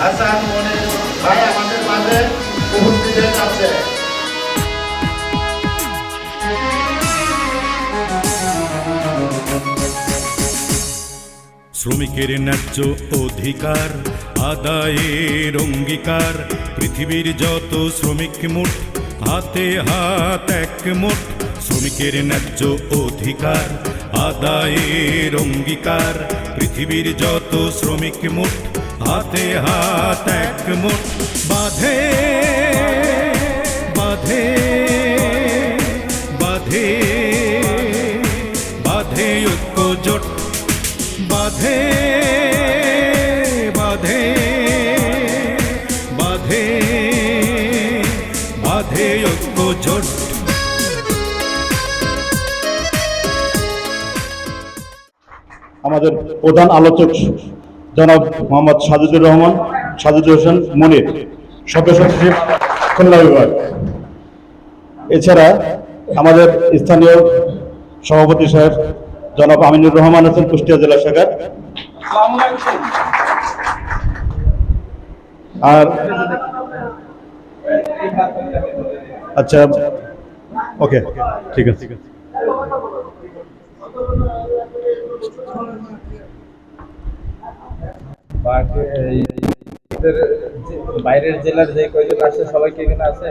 হাসান মনির ভাই আমাদের মাঝে উপস্থিত হয়ে আছে। শ্রমিকের ন্যায্য অধিকার আদায়ের অঙ্গীকার, পৃথিবীর যত শ্রমিক মুঠ হাতে হাত এক মুঠ। শ্রমিকের ন্যায্য অধিকার আদায়ের অঙ্গীকার, পৃথিবীর যত শ্রমিক মুঠ হাতে হাত এক মুঠ। বাঁধে বাঁধে বাঁধে বাঁধে ঐক্য জোট, বাঁধে বাঁধে বাঁধে বাঁধে ঐক্য জোট। আমাদের প্রধান আলোচক জনাব মোহাম্মদ সাজিদুর রহমান, সাজিদুর হোসেন মনির, সদস্য সচিব খুলনা বিভাগ। এছাড়া আমাদের স্থানীয় সভাপতি সাহেব জনাব আমিনুর রহমান আছেন, কুষ্টিয়া জেলা শাখার। আর আচ্ছা, ওকে, ঠিক আছে। বাইরের জেলার যে কয়জন আছে সবাই কি এখানে আছে?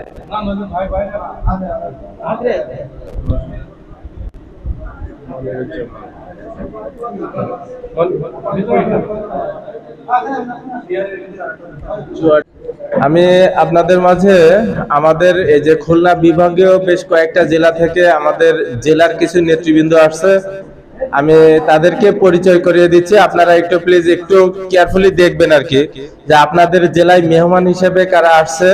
আমি আপনাদের মাঝে আমাদের এই যে খুলনা বিভাগীয় বেশ কয়েকটা জেলা থেকে আমাদের জেলার কিছু নেতৃবৃন্দ আসছে, আমি তাদেরকে পরিচয় করিয়ে দিচ্ছি। আপনারা একটু প্লিজ একটু কেয়ারফুলি দেখবেন আর কি, যে আপনাদের জেলায় মেহমান হিসেবে কারা আসছে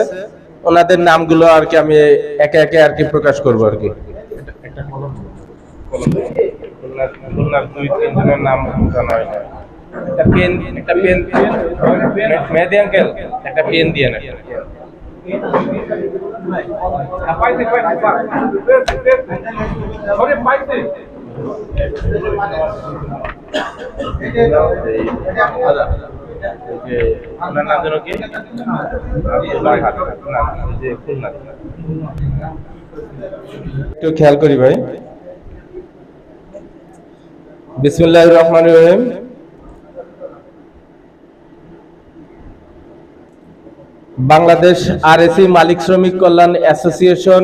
ওনাদের নামগুলো আর কি আমি একে একে আর কি প্রকাশ করবো আর কি। খুলনার 2-3 জনের নাম জানা হয় না। একটা পেন মেহেদি আঙ্কেল, একটা পেন দিয়ে না। একটু খেয়াল করি ভাই। বিসমিল্লাহির রহমানির রহিম। বাংলাদেশ আরএসি মালিক শ্রমিক কল্যাণ অ্যাসোসিয়েশন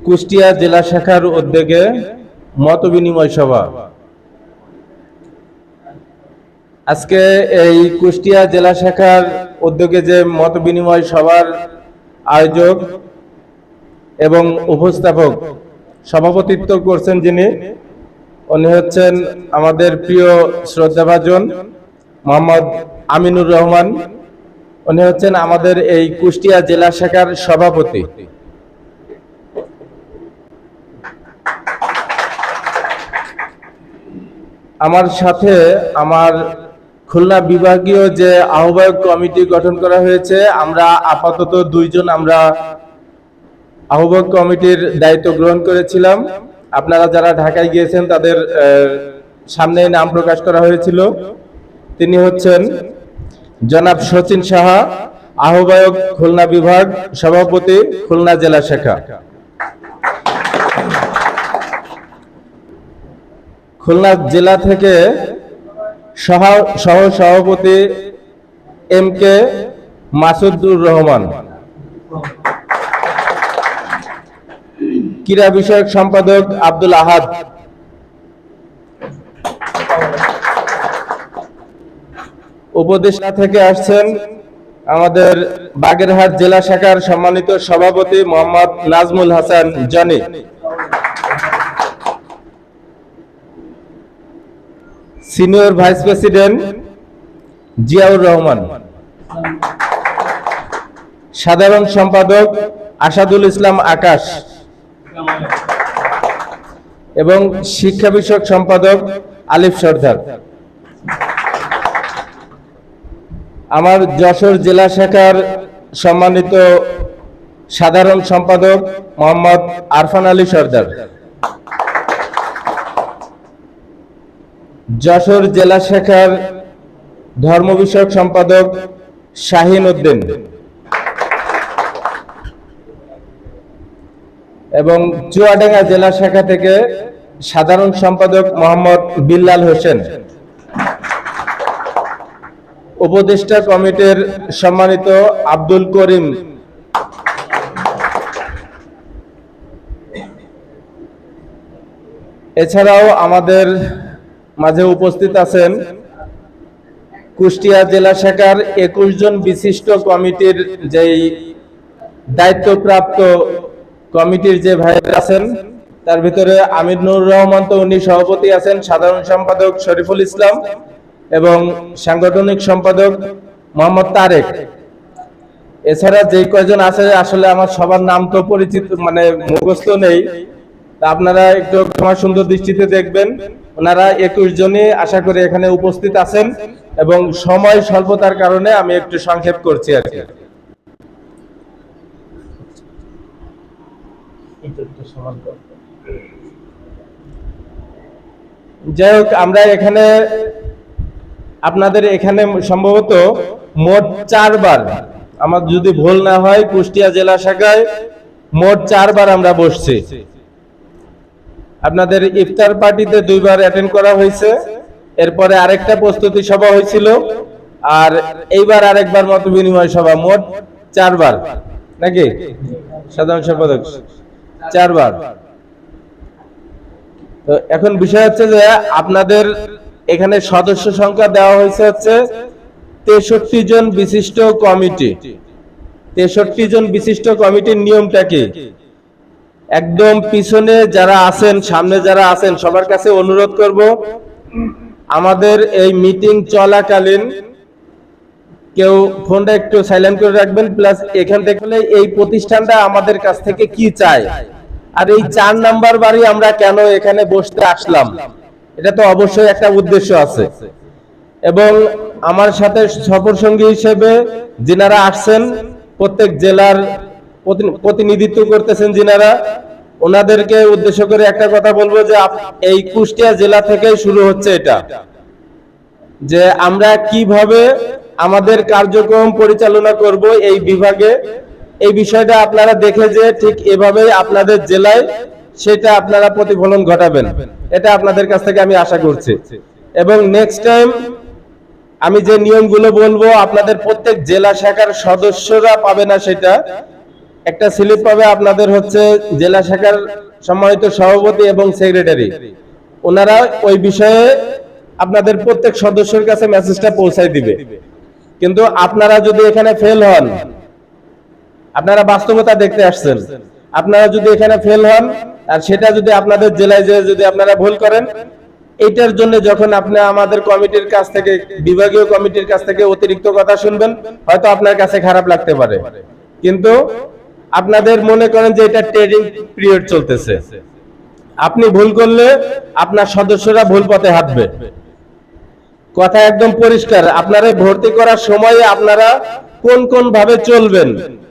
কুষ্টিয়া জেলা শাখার উদ্যোগে মত বিনিময় সভা। আজকে এই কুষ্টিয়া জেলা শাখার উদ্যোগে যে মত বিনিময় সভার আয়োজক এবং উপস্থাপক সভাপতিত্ব করছেন যিনি, উনি হচ্ছেন আমাদের প্রিয় শ্রদ্ধাভাজন মোহাম্মদ আমিনুর রহমান। উনি হচ্ছেন আমাদের এই কুষ্টিয়া জেলা শাখার সভাপতি। আমার সাথে আমার খুলনা বিভাগীয় যে আহ্বায়ক কমিটি গঠন করা হয়েছে, আমরা আপাতত 2 জন আমরা আহ্বায়ক কমিটির দায়িত্ব গ্রহণ করেছিলাম। আপনারা যারা ঢাকায় গিয়েছেন তাদের সামনে নাম প্রকাশ করা হয়েছিল। তিনি হচ্ছেন জনাব সচিন সাহা, আহ্বায়ক খুলনা বিভাগ, সভাপতি খুলনা জেলা শাখা। খুলনা জেলা থেকে সহ সভাপতি MK মাসুদুর রহমান, ক্রীড়া বিষয়ক সম্পাদক আব্দুল আহাদ, উপদেষ্টা থেকে আসছেন আমাদের বাগেরহাট জেলা শাখার সম্মানিত সভাপতি Mohammad Nazmul Hasan Johnny, senior vice president Ziaur Rahman, সাধারণ সম্পাদক আসাদুল ইসলাম আকাশ এবং শিক্ষা বিষয়ক সম্পাদক আলিফ সর্দার। আমার যশোর জেলা শাখার সম্মানিত সাধারণ সম্পাদক মোহাম্মদ আরফান আলী সর্দার, যশোর জেলা শাখার ধর্ম বিষয়ক সম্পাদক শাহিন উদ্দিন এবং চুয়াডাঙ্গা জেলা শাখা থেকে সাধারণ সম্পাদক মোহাম্মদ বিল্লাল হোসেন। উপদেষ্টা কমিটির সম্মানিত আব্দুল করিম, এছাড়াও আমাদের মাঝে উপস্থিত আছেন কুষ্টিয়া জেলা শাখার 21 জন বিশিষ্ট কমিটির যেই দায়িত্বপ্রাপ্ত কমিটির যে ভাইরা আছেন, তার ভিতরে আমিনুর রহমান তো উনি সভাপতি আছেন, সাধারণ সম্পাদক শরীফুল ইসলাম এবং সাংগঠনিক সম্পাদক মোহাম্মদ তারেক। এছাড়া যে কয়জন আছে আসলে আমার সবার নাম তো পরিচিত মানে মুখস্থ নেই, তা আপনারা একটু ক্ষমা সুন্দর দৃষ্টিতে দেখবেন। ওনারা 21 জনই আশা করি এখানে উপস্থিত আছেন এবং সময় স্বল্পতার কারণে আমি একটু সংক্ষেপ করছি আর কি। যাই হোক, আমরা এখানে আপনাদের এখানে সম্ভবত মোট 4 বার, আমার যদি ভুল না হয়, কুষ্টিয়া জেলা শাখায় মোট 4 বার আমরা বসছি। আপনাদের ইফতার পার্টিতে 2 বার অ্যাটেন্ড করা হয়েছে, এরপরে আরেকটা প্রস্তুতি সভা হয়েছিল, আর এইবার আরেকবার মত বিনিময় সভা, মোট 4 বার নাকি সাধারণ সম্পাদক? 4 বার। তো এখন বিষয় হচ্ছে যে আপনাদের এখানে সদস্য সংখ্যা দেওয়া হয়েছে হচ্ছে 63 জন বিশিষ্ট কমিটি। 63 জন বিশিষ্ট কমিটির নিয়মটা কি? একদম পিছনে যারা আছেন, সামনে যারা আছেন, সবার কাছে অনুরোধ করব, আমাদের এই মিটিং চলাকালীন কেউ ফোনটা একটু সাইলেন্ট করে রাখবেন। প্লাস এখান থেকে এই প্রতিষ্ঠানটা আমাদের কাছ থেকে কি চায়, আর এই 4 নাম্বার বাড়ি আমরা কেন এখানে বসতে আসলাম, এটা তো অবশ্যই একটা উদ্দেশ্য আছে। এবং আমার সাথে সফর সঙ্গী হিসেবে যিনারা আসছেন, প্রত্যেক জেলার প্রতিনিধিত্ব করতেছেন যিনারা, ওনাদেরকে উদ্দেশ্য করে একটা কথা বলবো যে এই কুষ্টিয়া জেলা থেকে শুরু হচ্ছে এটা, যে আমরা কিভাবে আমাদের কার্যক্রম পরিচালনা করব এই বিভাগে, এই বিষয়টা আপনারা দেখে যে ঠিক এভাবেই আপনাদের জেলায় সেটা আপনারা প্রতিফলন ঘটাবেন, এটা আপনাদের কাছ থেকে আমি আশা করছি। এবং নেক্সট টাইম আমি যে নিয়মগুলো বলবো আপনাদের প্রত্যেক জেলা শাখার সদস্যরা পাবে না, সেটা একটা স্লিপ পাবে আপনাদের হচ্ছে জেলা শাখার সম্মানিত সভাপতি এবং সেক্রেটারি, ওনারা ওই বিষয়ে আপনাদের প্রত্যেক সদস্যের কাছে মেসেজটা পৌঁছায় দিবে। কিন্তু আপনারা যদি এখানে ফেল হন, আপনারা বাস্তবতা দেখতে আসছেন, আপনারা যদি এখানে ফেল হন আর সেটা যদি আপনাদের জেলায় যে যদি আপনারা ভুল করেন, এইটার জন্য যখন আপনি আমাদের কমিটির কাছ থেকে, বিভাগীয় কমিটির কাছ থেকে অতিরিক্ত কথা শুনবেন, হয়তো আপনার কাছে খারাপ লাগতে পারে, কিন্তু আপনাদের মনে করেন যে এটা ট্রেনিং পিরিয়ড চলতেছে, আপনি ভুল করলে আপনার সদস্যরা ভুল পথে হাঁটবে। কথা একদম পরিষ্কার, আপনারা ভর্তি করার সময় আপনারা কোন কোন ভাবে চলবেন,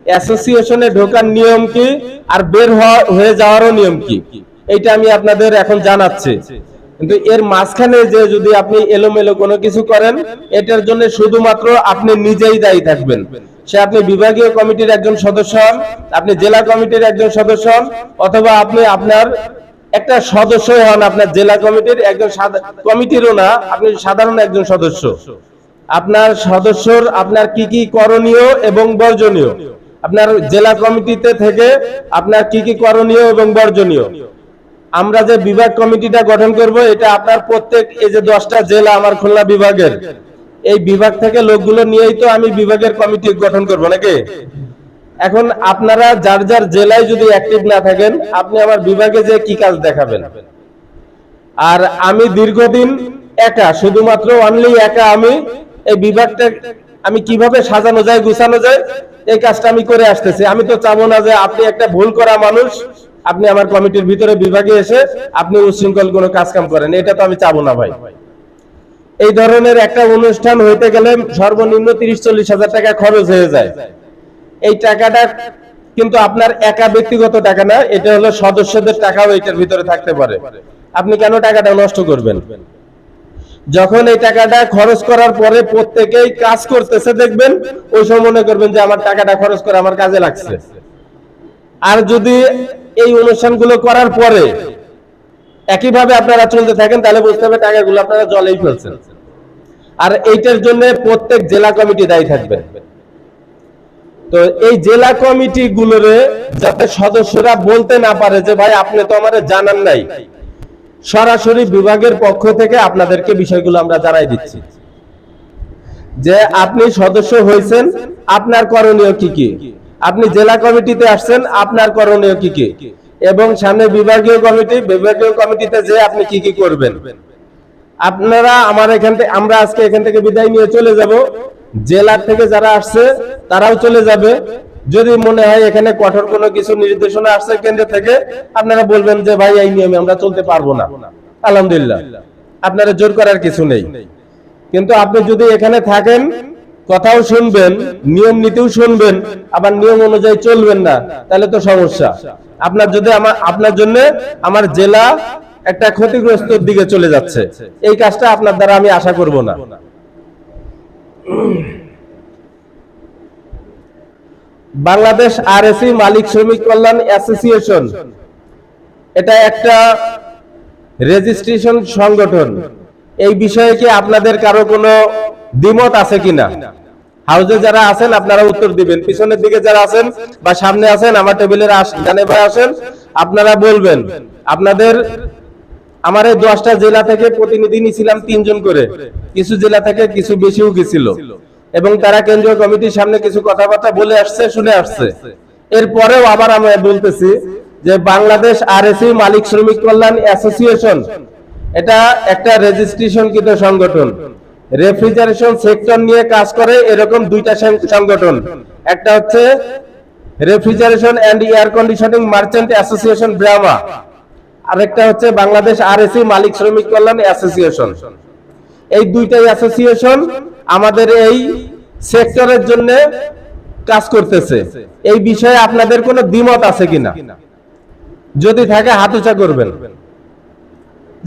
অ্যাসোসিয়েশনে ঢোকার নিয়ম কি আর বের হয়ে যাওয়ারও নিয়ম কি, এইটা আমি আপনাদের এখন জানাচ্ছি। কিন্তু এর মাঝখানে যে যদি আপনি এলোমেলো কোনো কিছু করেন, এটার জন্য শুধুমাত্র আপনি নিজেই দায়ী থাকবেন। সে আপনি বিভাগীয় কমিটির একজন সদস্য হন, আপনি জেলা কমিটির একজন সদস্য হন, অথবা আপনি আপনার একটা সদস্য হন, আপনার জেলা কমিটির একজন কমিটিরও না, আপনি সাধারণ একজন সদস্য। আপনার সদস্যর আপনার কি কি করণীয় এবং বর্জনীয়, আপনার জেলা কমিটিতে থেকে আপনার কি কি করণীয় এবং বর্জনীয়, আমরা যে বিভাগ কমিটিটা গঠন করব, এটা আপনার প্রত্যেক এই যে 10টা জেলা আমার খুলনা বিভাগের, এই বিভাগ থেকে লোকগুলো নিয়েই তো আমি বিভাগের কমিটি গঠন করব নাকি? এখন আপনারা যার যার জেলায় যদি অ্যাক্টিভ না থাকেন, আপনি আমার বিভাগে যে কি কাজ দেখাবেন? আর আমি দীর্ঘদিন একা, শুধুমাত্র অনলি একা আমি এই বিভাগটা আমি কিভাবে সাজানো যায়, গুছানো যায়, এই কাজটা আমি করে আসতেছি। আমি তো চাবো না যে আপনি একটা ভুল করা মানুষ, আপনি আমার কমিটির ভিতরে বিভাগে এসে আপনি উচ্ছৃঙ্খল কোনো কাজ কাম করেন, এটা তো আমি চাবো না ভাই। এই ধরনের একটা অনুষ্ঠান হইতে গেলে সর্বনিম্ন 30-40 হাজার টাকা খরচ হয়ে যায়। এই টাকাটা কিন্তু আপনার একা ব্যক্তিগত টাকা না, এটা হলো সদস্যদের টাকাও এটার ভিতরে থাকতে পারে। আপনি কেন টাকাটা নষ্ট করবেন? যখন এই টাকাটা খরচ করার পরে প্রত্যেকেই কাজ করতেছে দেখবেন, ওই সময় মনে করবেন যে আমার টাকাটা খরচ করে আমার কাজে লাগছে। আর যদি এই অনুষ্ঠানগুলো করার পরে একইভাবে আপনারা চলতে থাকেন, তাহলে বুঝতে হবে টাকাগুলো আপনারা জলেই ফেলছেন। আর এইটার জন্য প্রত্যেক জেলা কমিটি দায়ী থাকবে। তো এই জেলা কমিটি গুলোরে যাতে সদস্যরা বলতে না পারে যে ভাই আপনি তো আমাদের জানান নাই, সরাসরি বিভাগের পক্ষ থেকে আপনাদেরকে বিষয়গুলো আমরা জানাই দিচ্ছি যে আপনি সদস্য হয়েছেন, আপনার করণীয় কি কি, আপনি জেলা কমিটিতে আসছেন, আপনার করণীয় কি কি, এবং সামনে বিভাগীয় কমিটিতে যে আপনি কি কি করবেন। আপনারা আমরা আজকে এখান থেকে বিদায় নিয়ে চলে যাব, জেলার থেকে যারা আসছে তারাও চলে যাবে। যদি মনে হয় এখানে কঠোর কোনো কিছু নির্দেশনা আসছে কেন্দ্র থেকে, আপনারা বলবেন যে ভাই এই নিয়মে আমরা চলতে পারবো না, আলহামদুলিল্লাহ, আপনারা জোর করার কিছু নেই। কিন্তু আপনি যদি এখানে থাকেন, কথাও শুনবেন, নিয়ম নীতিও শুনবেন, আবার নিয়ম অনুযায়ী চলবেন না, তাহলে তো সমস্যা। আপনার জন্য আমার জেলা একটা ক্ষতিগ্রস্তর দিকে চলে যাচ্ছে, এই কাজটা আপনার দ্বারা আমি আশা করব না। বাংলাদেশ আরএসি মালিক শ্রমিক কল্যাণ অ্যাসোসিয়েশন, এটা একটা রেজিস্ট্রেশন সংগঠন। এই বিষয়ে কি আপনাদের কারো কোনো দ্বিমত আছে কিনা? হাউজে যারা আছেন আপনারা উত্তর দিবেন, পিছনের দিকে যারা আছেন বা সামনে আছেন, আমার টেবিলের ডানে বামে আসেন, আপনারা বলবেন। আমার এই 10টা জেলা থেকে প্রতিনিধি নিয়েছিলাম 3 জন করে, কিছু জেলা থেকে কিছু বেশিও গেছিল, এবং তারা কেন্দ্রীয় কমিটির সামনে কিছু কথাবার্তা বলে আসছে, শুনে আসছে। এরপরেও আবার আমি বলতেছি যে বাংলাদেশ আরএসি মালিক শ্রমিক কল্যাণ অ্যাসোসিয়েশন, এটা একটা রেজিস্ট্রেশনকৃত সংগঠন, রেফ্রিজারেশন সেক্টর নিয়ে কাজ করে এরকম 2টা সংগঠন। একটা হচ্ছে refrigeration and air conditioning merchant association BRAMA, আরেকটা হচ্ছে বাংলাদেশ আরএসি মালিক শ্রমিক কল্যাণ অ্যাসোসিয়েশন। এই 2টাই অ্যাসোসিয়েশন আমাদের এই সেক্টরের জন্য কাজ করতেছে। এই বিষয়ে আপনাদের কোনো দ্বিমত আছে কিনা? যদি থাকে হাত উঁচা করবেন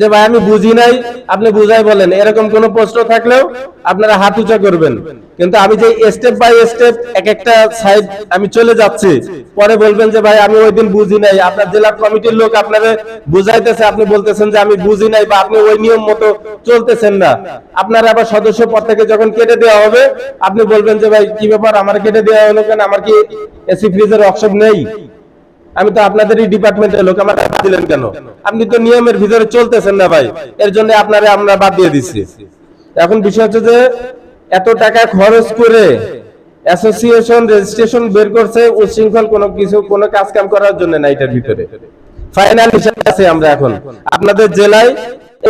যে ভাই আমি বুঝি নাই, আপনি বুঝাই বলেন, এরকম কোনো প্রশ্ন থাকলেও আপনারা হাত উঁচা করবেন। কিন্তু আমি যে স্টেপ বাই স্টেপ এক একটা সাইড আমি চলে যাচ্ছি, পরে বলবেন যে ভাই আমি ওই দিন বুঝি নাই, আপনার জেলা কমিটির লোক আপনারে বুঝাইতেছে, আপনি বলতেছেন যে আমি বুঝি নাই বা আপনি ওই নিয়ম মতো চলতেছেন না। আপনার আবার সদস্য পদ থেকে যখন কেটে দেওয়া হবে, আপনি বলবেন যে ভাই কি ব্যাপার, আমার কেটে দেওয়া হলো কেন, আমার কি এসি ফ্রিজের ওয়ার্কশপ নেই, আমি তো আপনাদেরই ডিপার্টমেন্টের লোক, আমার বাদ দিলেন কেন? আপনি তো নিয়মের ভিতরে চলতেছেন না ভাই, এর জন্য আপনারে আমরা বাদ দিয়ে দিচ্ছি। এখন বিষয় হচ্ছে যে এত টাকা খরচ করে অ্যাসোসিয়েশন রেজিস্ট্রেশন বের করছে উচ্ছৃঙ্খল কোনো কাজ কাম করার জন্য না। এটার ভিতরে ফাইনাল হিসাব আছে। আমরা এখন আপনাদের জেলায়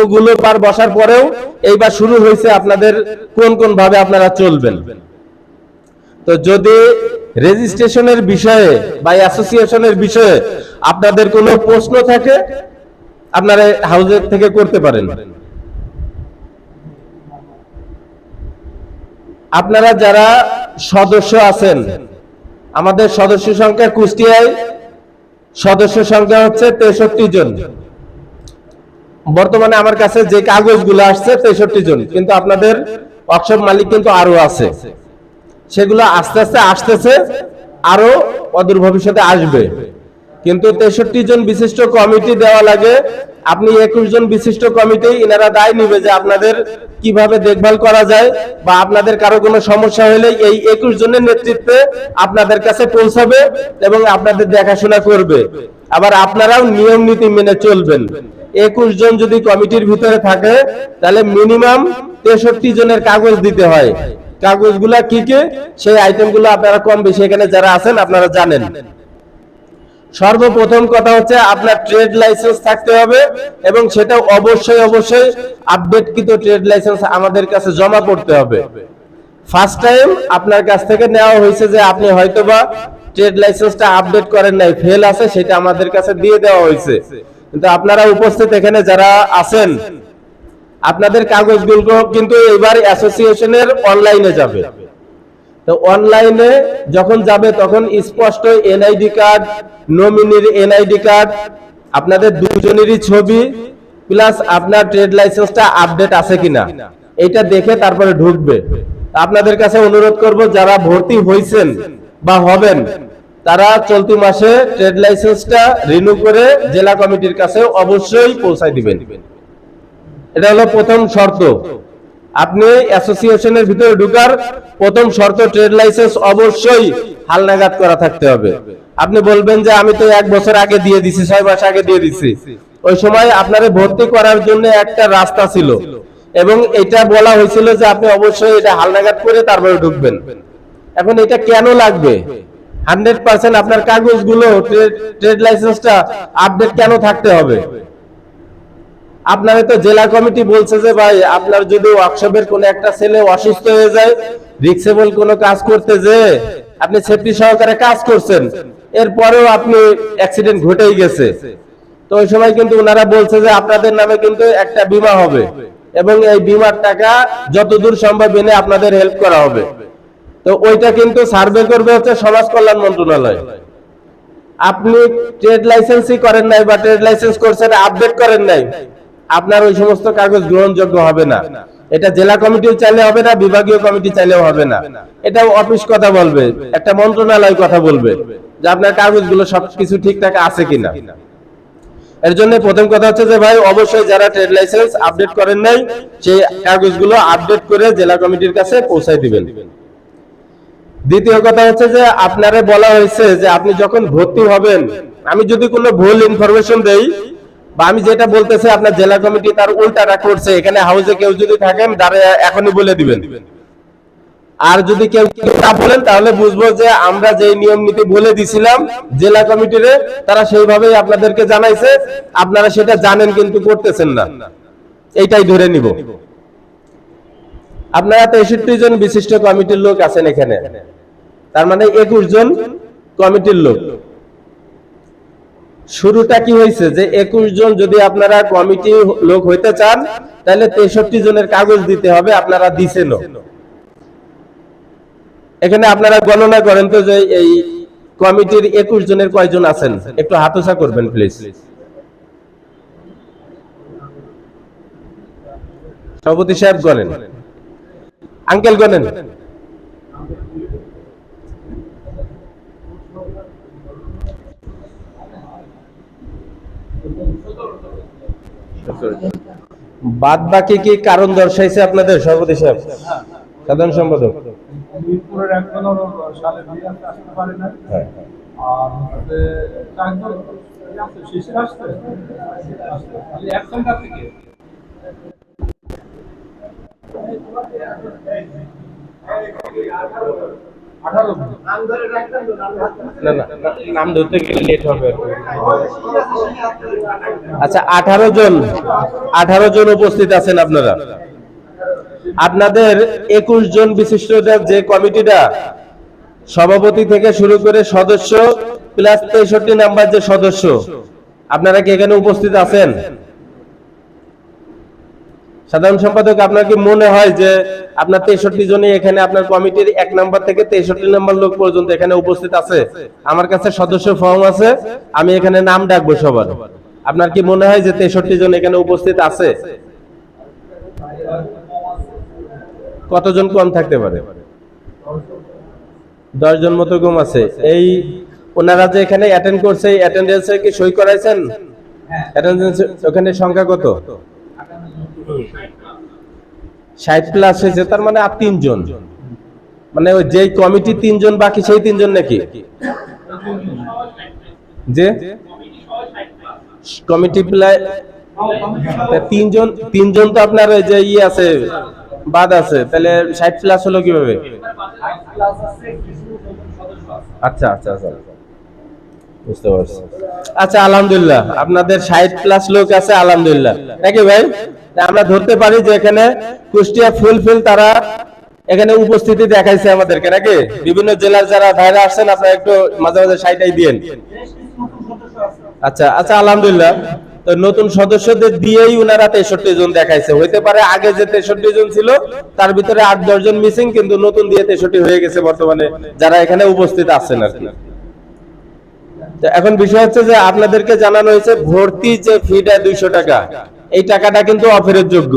এগুলো পার বসার পরেও এইবার শুরু হয়েছে আপনাদের কোন ভাবে আপনারা চলবেন। তো যদি রেজিস্ট্রেশনের বিষয়ে বা অ্যাসোসিয়েশনের বিষয়ে আপনাদের কোনো প্রশ্ন থাকে, আপনারা হাউজের থেকে করতে পারেন। আপনারা যারা সদস্য আছেন, আমাদের সদস্য সংখ্যা কুষ্টিয়ায় সদস্য সংখ্যা হচ্ছে 63 জন। বর্তমানে আমার কাছে যে কাগজগুলো আসছে 63 জন, কিন্তু আপনাদের ওয়ার্কশপ মালিক কিন্তু আরো আছে, সেগুলো আস্তে আস্তে আসতেছে, আরো অদূর ভবিষ্যতে আসবে। কিন্তু 63 জন বিশিষ্ট কমিটি দেওয়া লাগে। আপনি 21 জন বিশিষ্ট কমিটি, ইনারা দায় নিবে যে আপনাদের কিভাবে দেখভাল করা যায়, বা আপনাদের কারো কোনো সমস্যা হলে এই 21 জনের নেতৃত্বে আপনাদের কাছে পৌঁছাবে এবং আপনাদের দেখাশোনা করবে। আবার আপনারাও নিয়ম নীতি মেনে চলবেন। 21 জন যদি কমিটির ভিতরে থাকে, তাহলে মিনিমাম 63 জনের কাগজ দিতে হয়। কাগজগুলা কি কি, সেই আইটেমগুলো আপনারা কম বেশি এখানে যারা আছেন আপনারা জানেন। সর্বপ্রথম কথা হচ্ছে আপনার ট্রেড লাইসেন্স থাকতে হবে, এবং সেটা অবশ্যই আপডেটকৃত ট্রেড লাইসেন্স আমাদের কাছে জমা করতে হবে। ফার্স্ট টাইম আপনার কাছ থেকে নেওয়া হয়েছে যে আপনি হয়তোবা ট্রেড লাইসেন্সটা আপডেট করেন নাই, ফেল আছে, সেটা আমাদের কাছে দিয়ে দেওয়া হয়েছে। কিন্তু আপনারা উপস্থিত এখানে যারা আছেন, আপনাদের কাগজগুলো কিন্তু এবার অ্যাসোসিয়েশনের অনলাইনে যাবে। তো অনলাইনে যখন যাবে তখন স্পষ্ট এনআইডি কার্ড, নমিনির এনআইডি কার্ড, আপনাদের দুজনেরই ছবি প্লাস আপনার ট্রেড লাইসেন্সটা আপডেট আছে কিনা এটা দেখে তারপরে ঢুকবে। আপনাদের কাছে অনুরোধ করব, যারা ভর্তি হয়েছেন বা হবেন তারা চলতি মাসে ট্রেড লাইসেন্সটা রিনিউ করে জেলা কমিটির কাছে অবশ্যই পৌঁছায় দিবেন। এটা হলো প্রথম শর্ত। আপনি অ্যাসোসিয়েশনের ভিতরে ঢোকার প্রথম শর্ত ট্রেড লাইসেন্স অবশ্যই হালনাগাদ করা থাকতে হবে। আপনি বলবেন যে আমি তো 1 বছর আগে দিয়ে দিছি, 6 মাস আগে দিয়ে দিছি, ওই সময় আপনারে ভর্তি করার জন্য একটা রাস্তা ছিল এবং এটা বলা হয়েছিল যে আপনি অবশ্যই এটা হালনাগাদ করে তারপরে ঢুকবেন। এখন এটা কেন লাগবে? 100% আপনার কাগজগুলো ট্রেড লাইসেন্সটা আপডেট কেন থাকতে হবে? আপনারা তো জেলা কমিটি বলছে যে ভাই আপনার যদি ওয়ার্কশপের কোনো একটা ছেলে অসুস্থ হয়ে যায়, রিক্সেবল কোনো কাজ করতে যে আপনি সেফটি সহকারে কাজ করছেন, এরপরেও আপনি অ্যাক্সিডেন্ট ঘটেই গেছে, তো ওই সময় কিন্তু ওনারা বলছে যে আপনাদের নামে কিন্তু একটা বীমা হবে এবং এই বীমার টাকা যতদূর সম্ভব এনে আপনাদের হেল্প করা হবে। তো ওইটা কিন্তু সার্ভে করবে হচ্ছে সমাজ কল্যাণ মন্ত্রণালয়। আপনি ট্রেড লাইসেন্সই করেন নাই বা ট্রেড লাইসেন্স করছেন আপডেট করেন নাই, আপনার ওই সমস্ত কাগজ গ্রহণযোগ্য হবে না। এটা জেলা কমিটিও চাইলে হবে না, বিভাগীয় কমিটি চাইলেও হবে না। এটা অফিস কথা বলবে, একটা মন্ত্রণালয় কথা বলবে যে আপনার কাগজগুলো সবকিছু ঠিকঠাক আছে কিনা। এর জন্য প্রথম কথা হচ্ছে যে ভাই অবশ্যই যারা ট্রেড লাইসেন্স আপডেট করেন নাই সেই কাগজগুলো আপডেট করে জেলা কমিটির কাছে পৌঁছায় দিবেন। দ্বিতীয় কথা হচ্ছে যে আপনারে বলা হয়েছে যে আপনি যখন ভর্তি হবেন, আমি যদি কোনো ভুল ইনফরমেশন দেই বা আমি যেটা বলতেছি আপনার জেলা কমিটি তার উল্টাটা করছে, এখানে হাউসে কেউ যদি থাকেন দাঁড়িয়ে এখনই বলে দিবেন। আর যদি কেউ না বলেন তাহলে বুঝবো যে আমরা যে নিয়ম নীতি বলে দিছিলাম জেলা কমিটিরে তারা সেইভাবেই আপনাদেরকে জানাইছে, আপনারা সেটা জানেন কিন্তু করতেছেন না, এইটাই ধরে নিব। আপনারা 63 জন বিশিষ্ট কমিটির লোক আছেন এখানে, তার মানে 21 জন কমিটির লোক। শুরুটা কি হয়েছে যে 21 জন যদি আপনারা কমিটি লোক হইতে চান তাহলে 63 জনের কাগজ দিতে হবে, আপনারা দিছেন। এখানে আপনারা গণনা করেন তো যে এই কমিটির 21 জনের কয়জন আছেন, একটু হাতোছা করবেন প্লিজ। সভাপতি সাহেব গণেন, আঙ্কেল গণেন। বাদ বাকি কি কারণ দর্শাইছে আপনাদের সভাপতি সাহেব, সাধারণ সম্পাদক? মিরপুরের একজন সালে দিয়ে আসতে পারে না, আর চারজন শেষে আসতে এক ঘন্টা থেকে নাম ধরতে গেলে লেট হবে। আচ্ছা, 18 জন উপস্থিত আছেন আপনারা। আপনাদের 21 জন বিশিষ্ট যে কমিটিটা সভাপতি থেকে শুরু করে সদস্য প্লাস 63 নাম্বার যে সদস্য, আপনারা কি এখানে উপস্থিত আছেন? সাধারণ সম্পাদক, আপনার কি মনে হয় যে আপনার 63 জনই এখানে আপনার কমিটির 1 নাম্বার থেকে 63 নাম্বার লোক পর্যন্ত এখানে উপস্থিত আছে? আমার কাছে সদস্য ফর্ম আছে, আমি এখানে নাম ডাকবো সবার। আপনার কি মনে হয় যে 63 জন এখানে উপস্থিত আছে? কতজন কম থাকতে পারে? 10 জন মতো কম আছে। এই ওনারা যে এখানে অ্যাটেন্ড করছে, অ্যাটেন্ডেন্সে কি সই করাইছেন? অ্যাটেন্ডেন্স ওখানে সংখ্যা কত? 60 প্লাস হয়েছে, তার মানে আর 3 জন, মানে ওই যেই কমিটি 3 জন বাকি সেই 3 জন নাকি? যে কমিটি প্রায় 3 জন তো আপনার ওই যে ই আছে বাদ আছে, তাহলে 60 প্লাস হলো কিভাবে? আচ্ছা আচ্ছা আচ্ছা, বুঝতে পারছি। আচ্ছা, আলহামদুলিল্লাহ আপনাদের 60 প্লাস লোক আছে, আলহামদুলিল্লাহ নাকি ভাই? আমরা ধরতে পারি যে এখানে কুষ্টিয়া ফুলফিল তারা এখানে উপস্থিতি দেখাইছে আমাদেরকে নাকি? বিভিন্ন জেলার যারা ভাইরা আসছেন আপনারা একটু মাঝে মাঝে 60টাই দিয়েন। আচ্ছা আচ্ছা, আলহামদুলিল্লাহ। তো নতুন সদস্যদের দিয়েই উনারা 63 জন দেখাইছে। হইতে পারে আগে যে 63 জন ছিল তার ভিতরে 8-10 জন মিসিং, কিন্তু নতুন দিয়ে 63 হয়ে গেছে বর্তমানে যারা এখানে উপস্থিত আছেন আর কি। তো এখন বিষয় হচ্ছে যে আপনাদেরকে জানানো হয়েছে ভর্তি যে ফিটা 200 টাকা, এই টাকাটা কিন্তু অফেরের যোগ্য।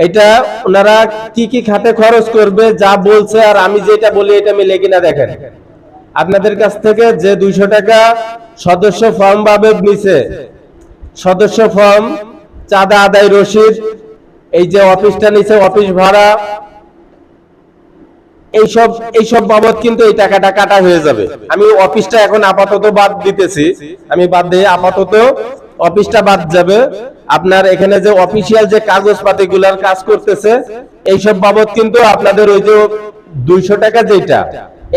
এটা ওনারা কি কি খাতে খরচ করবে যা বলছে আর আমি যেটা বলি এটা মিলে কিনা দেখেন। আপনাদের কাছ থেকে যে 200 টাকা সদস্য ফর্ম ভাবে নিছে, সদস্য ফর্ম, চাঁদা আদায় রসিদ, এই যে অফিসটা নিছে অফিস ভাড়া, এইসব বাবদ কিন্তু এই টাকাটা কাটা হয়ে যাবে। আমি অফিসটা এখন আপাতত বাদ দিতেছি, আমি বাদ দিয়ে আপাতত অফিসটা বাদ যাবে। আপনার এখানে যে অফিসিয়াল যে কাগজপাতি গুলার কাজ করতেছে এইসব বাবদ কিন্তু আপনাদের ওই যে 200 টাকা যেটা,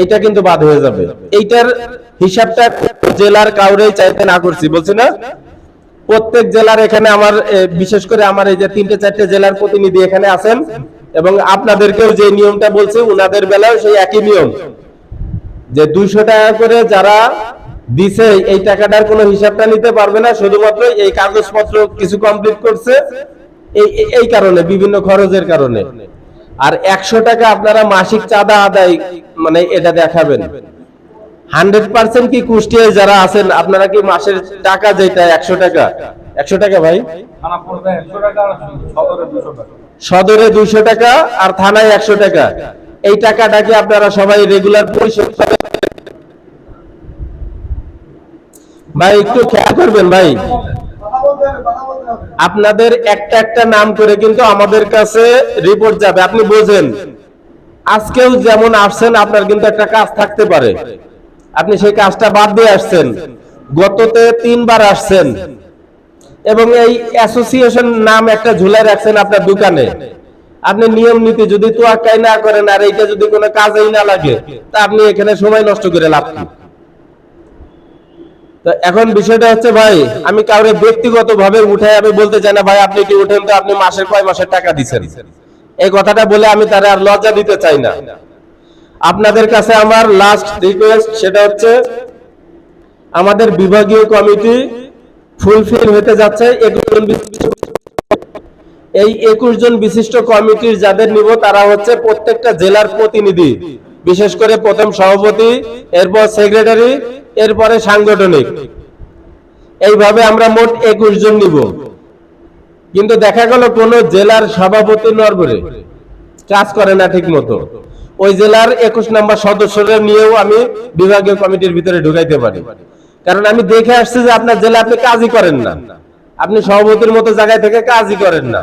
এইটা কিন্তু বাদ হয়ে যাবে। এইটার হিসাবটা জেলার কাউরেই চাইতে না করছি, বলছি না? প্রত্যেক জেলার এখানে আমার বিশেষ করে আমার এই যে 3-4টে জেলার প্রতিনিধি এখানে আছেন এবং আপনাদেরকেও যে নিয়মটা বলছি উনাদের বেলাও সেই একই নিয়ম, যে 200 টাকা করে যারা দিছে এই টাকাটার কোনো হিসাবটা নিতে পারবে না, শুধুমাত্র এই কাগজপত্র কিছু কমপ্লিট করছে এই কারণে, বিভিন্ন খরচের কারণে। আর 100 টাকা আপনারা মাসিক চাঁদা আদায় মানে এটা দেখাবেন। 100% কি কুষ্টিয়ায় যারা আছেন আপনারা কি মাসের টাকা যেটা 100 টাকা ভাই, থানা পড়বে 100 টাকা আর সদরে 200 টাকা, সদরে 200 টাকা আর থানায় 100 টাকা, এই টাকাটা কি আপনারা সবাই রেগুলার পরিশোধ করেন? ভাই একটু খেয়াল করবেন ভাই, আপনাদের একটা একটা নাম করে কিন্তু আমাদের কাছে রিপোর্ট যাবে। আপনি বোঝেন আজকেও যেমন আসছেন আপনার কিন্তু একটা কাজ থাকতে পারে, আপনি সেই কাজটা বাদ দিয়ে আসছেন, গততে 3 বার আসছেন এবং এই অ্যাসোসিয়েশন নাম একটা ঝুলাই রাখছেন আপনার দোকানে। আপনি নিয়ম নীতি যদি তোয়াক্কাই না করেন আর এইটা যদি কোনো কাজেই না লাগে তা আপনি এখানে সময় নষ্ট করে লাভ কি? তো এখন বিষয়টা হচ্ছে ভাই, আমি কাউরে ব্যক্তিগতভাবে উঠাই আমি বলতে চাই না ভাই আপনি কি উঠেন তো আপনি মাসের কয় মাসের টাকা দিচ্ছেন, এই কথাটা বলে আমি তার আর লজ্জা দিতে চাই না। আপনাদের কাছে আমার লাস্ট রিকোয়েস্ট, সেটা হচ্ছে আমাদের বিভাগীয় কমিটি ফুলফিল হতে যাচ্ছে 21 জন বিশিষ্ট। এই 21 জন বিশিষ্ট কমিটির যাদের নিব তারা হচ্ছে প্রত্যেকটা জেলার প্রতিনিধি, বিশেষ করে প্রথম সভাপতি, এরপর সেক্রেটারি, এরপরে সাংগঠনিক, এইভাবে আমরা মোট 21 জন নিব। কিন্তু দেখা গেল কোন জেলার সভাপতি নড়বড়ে কাজ করে না ঠিক মতো, ওই জেলার 21 নম্বর সদস্যরা নিয়েও আমি বিভাগীয় কমিটির ভিতরে ঢুকাইতে পারি। কারণ আমি দেখে আসছি যে আপনার জেলা আপনি কাজই করেন না, আপনি সভাপতির মতো জায়গায় থেকে কাজই করেন না,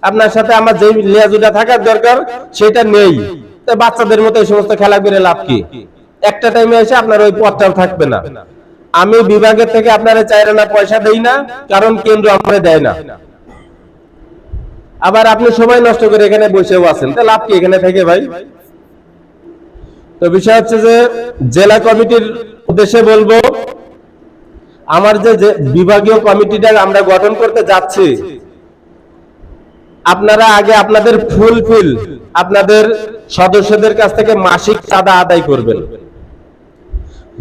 আপনার সাথে আমার যে লিয়াজুটা থাকার দরকার সেটা নেই। তো বাচ্চাদের মতো এই সমস্ত খেলা করে লাভ কি? একটা টাইমে এসে আপনার ওই পদটাও থাকবে না। আমি বিভাগের থেকে আপনারা চাইরে না পয়সা দেই না, কারণ কেন্দ্র আমাদের দেয় না। আবার আপনি সময় নষ্ট করে এখানে বসেও আছেন, তা লাভ কি এখানে থেকে ভাই? তো বিষয় হচ্ছে যে জেলা কমিটির উদ্দেশ্যে বলবো, আমার যে বিভাগীয় কমিটিটা আমরা গঠন করতে যাচ্ছি, আপনারা আগে আপনাদের ফুলফিল আপনাদের সদস্যদের কাছ থেকে মাসিক চাঁদা আদায় করবেন।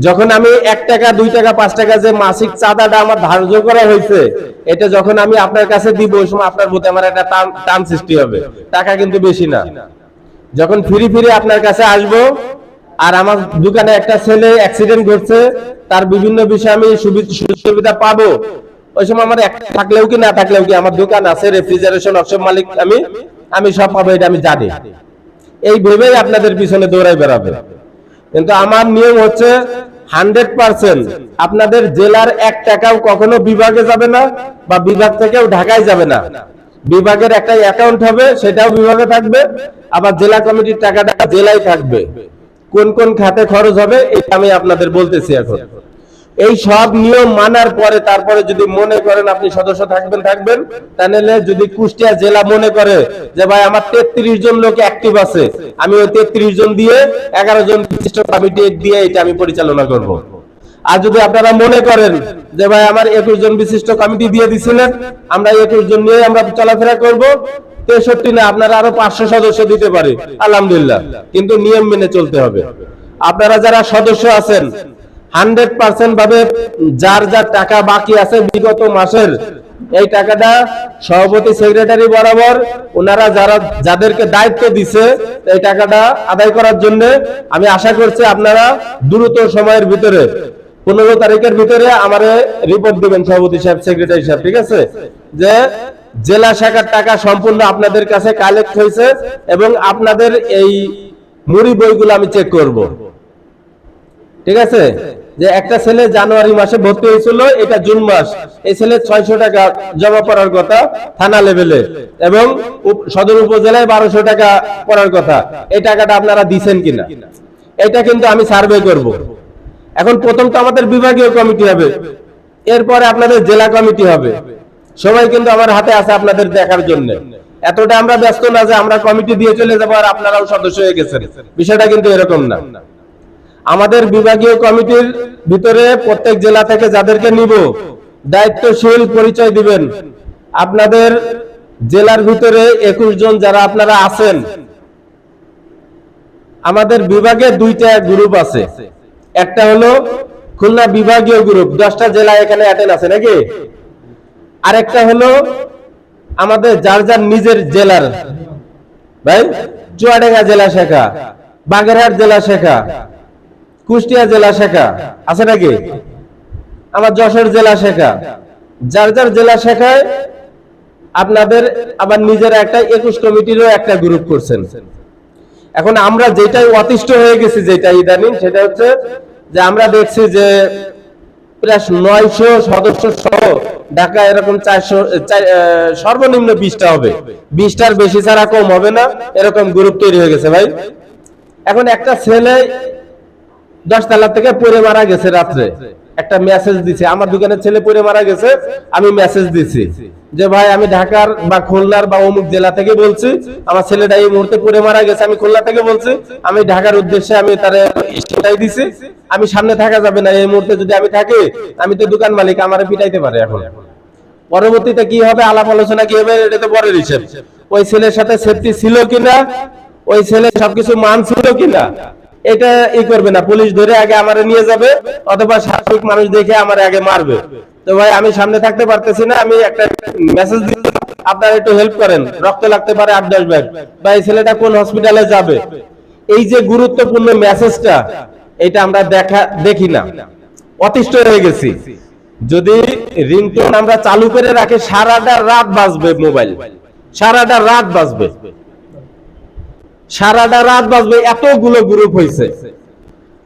যখন আমি 1 টাকা 2 টাকা 5 টাকা যে মাসিক চাঁদাটা আমার ধার্য করা হয়েছে, এটা যখন আমি আপনার কাছে দিব ওই সময় আপনার প্রতি আমার একটা টান সৃষ্টি হবে। টাকা কিন্তু বেশি না। যখন ফিরে আপনার কাছে আসবো আর আমার দোকানে একটা ছেলে অ্যাক্সিডেন্ট ঘটছে, তার বিভিন্ন বিষয়ে আমি সুবিধা পাবো, ওই সময় আমার থাকলেও কি না থাকলেও কি আমার দোকান আছে, রেফ্রিজারেশন অপশন মালিক আমি সব পাবো, এটা আমি জানি। এই ভেবেই আপনাদের পিছনে দৌড়াই বেড়াবে। কিন্তু আমার নিয়ম হচ্ছে 100% আপনাদের জেলার 1 টাকাও কখনো বিভাগে যাবে না, বা বিভাগ থেকেও ঢাকায় যাবে না। বিভাগের একটা অ্যাকাউন্ট হবে, সেটাও বিভাগে থাকবে, আবার জেলা কমিটির টাকাটা জেলায় থাকবে। কোন কোন খাতে খরচ হবে এটা আমি আপনাদের বলতেছি এখন। এই সব নিয়ম মানার পরে তারপরে যদি মনে করেন আপনি সদস্য থাকবেন, তাহলে যদি কুষ্টিয়া জেলা মনে করে যে ভাই আমার 33 জন লোক অ্যাক্টিভ আছে, আমি ওই 33 জন দিয়ে 11 জন বিশিষ্ট কমিটি দিয়ে এটা আমি পরিচালনা করব। আর যদি আপনারা মনে করেন যে ভাই আমার 21 জন বিশিষ্ট কমিটি দিয়ে দিছিলেন, আমরা 21 জন নিয়ে আমরা চলাফেরা করব, 63 না আপনারা আরো 500 সদস্য দিতে পারে, আলহামদুলিল্লাহ, কিন্তু নিয়ম মেনে চলতে হবে। আপনারা যারা সদস্য আছেন 100% ভাবে যার যার টাকা বাকি আছে বিগত মাসের, এই টাকাটা সভাপতি সেক্রেটারি বরাবর ওনারা যাদেরকে দায়িত্ব দিছে এই টাকাটা আদায় করার জন্য আমি আশা করছি আপনারা দ্রুত সময়ের ভিতরে 15 তারিখের ভিতরে আমারে রিপোর্ট দিবেন সভাপতি সাহেব, সেক্রেটারি সাহেব, ঠিক আছে, যে জেলা শাখার টাকা সম্পূর্ণ আপনাদের কাছে কালেক্ট হয়েছে এবং আপনাদের এই মুড়ি বইগুলো আমি চেক করব, ঠিক আছে। যে একটা ছেলে জানুয়ারি মাসে ভর্তি হয়েছিল, এটা জুন মাস, এই ছেলে 600 টাকা জমা পড়ার কথা থানা লেভেলে এবং সদর উপজেলায় 1200 টাকা পড়ার কথা, এই টাকাটা আপনারা দিচ্ছেন কিনা এটা কিন্তু আমি সার্ভে করব। এখন প্রথম তো আমাদের বিভাগীয় কমিটি হবে, এরপরে আপনাদের জেলা কমিটি হবে, সবাই কিন্তু আমার হাতে আছে আপনাদের দেখার জন্য। এতটা আমরা ব্যস্ত না যে আমরা কমিটি দিয়ে চলে যাবো আর আপনারাও সদস্য হয়ে গেছেন, বিষয়টা কিন্তু এরকম না। আমাদের বিভাগীয় কমিটির ভিতরে প্রত্যেক জেলা থেকে যাদেরকে নিব দায়িত্বশীল পরিচয় দিবেন। আপনাদের জেলার ভিতরে 21 জন যারা আপনারা আছেন, আমাদের বিভাগে 2টা গ্রুপ আছে, একটা হলো খুলনা বিভাগীয় গ্রুপ, 10টা জেলা এখানে অ্যাটেন্ড আছে নাকি, আরেকটা হলো আমাদের যার যার নিজের জেলার ভাই, চুয়াডাঙ্গা জেলা শাখা, বাগেরহাট জেলা শাখা, কুষ্টিয়া জেলা শাখা আছে নাকি, আমার যশোর জেলা শাখা, যার যার জেলা শাখায় আপনাদের আবার নিজের একটা 21 কমিটিরও একটা গ্রুপ করছেন। এখন আমরা যেটাই অতিষ্ঠ হয়ে গেছি, যেটা ইদানিং, সেটা হচ্ছে যে আমরা দেখছি যে প্রায় 900 সদস্য সহ ঢাকা এরকম 400 সর্বনিম্ন 20টা হবে, 20টার বেশি ছাড়া কম হবে না, এরকম গ্রুপ তৈরি হয়ে গেছে ভাই। এখন একটা ছেলে 10 তলা থেকে পড়ে মারা গেছে, রাত্রে একটা মেসেজ দিছে, আমার দোকানের ছেলে পড়ে মারা গেছে, আমি মেসেজ দিছি যে ভাই আমি ঢাকার বা খুলনার বা অমুক জেলা থেকে বলছি, আমার ছেলেটা এই মুহূর্তে পড়ে মারা গেছে, আমি খুলনা থেকে বলছি, আমি ঢাকার উদ্দেশ্যে আমি তারে সেটাই দিছি, আমি সামনে থাকা যাবে না, এই মুহূর্তে যদি আমি থাকি আমি তো দোকান মালিক, আমারে পিটাইতে পারে। এখন পরবর্তীতে কি হবে, আলাপ আলোচনা কি হবে, এটা তো পরের হিসেব। ওই ছেলের সাথে সেফটি ছিল কিনা, ওই ছেলে সবকিছু মানছিল কিনা, এটা করবে না, পুলিশ ধরে আগে আমারে নিয়ে যাবে অথবা স্বাভাবিক মানুষ দেখে আমার আগে মারবে। তো ভাই আমি সামনে থাকতে পারতেছি না, আমি একটা মেসেজ দিচ্ছি, আপনারা একটু হেল্প করেন, রক্ত লাগতে পারে 8-10 ব্যাগ, বা এই ছেলেটা কোন হসপিটালে যাবে, এই যে গুরুত্বপূর্ণ মেসেজটা, এটা আমরা দেখি না, অতিষ্ঠ হয়ে গেছি। যদি রিংটোন আমরা চালু করে রাখি, সারাটা রাত বাজবে মোবাইল, সারাটা রাত বাজবে, সারাটা রাত বাজবে, এতগুলো গ্রুপ হয়েছে।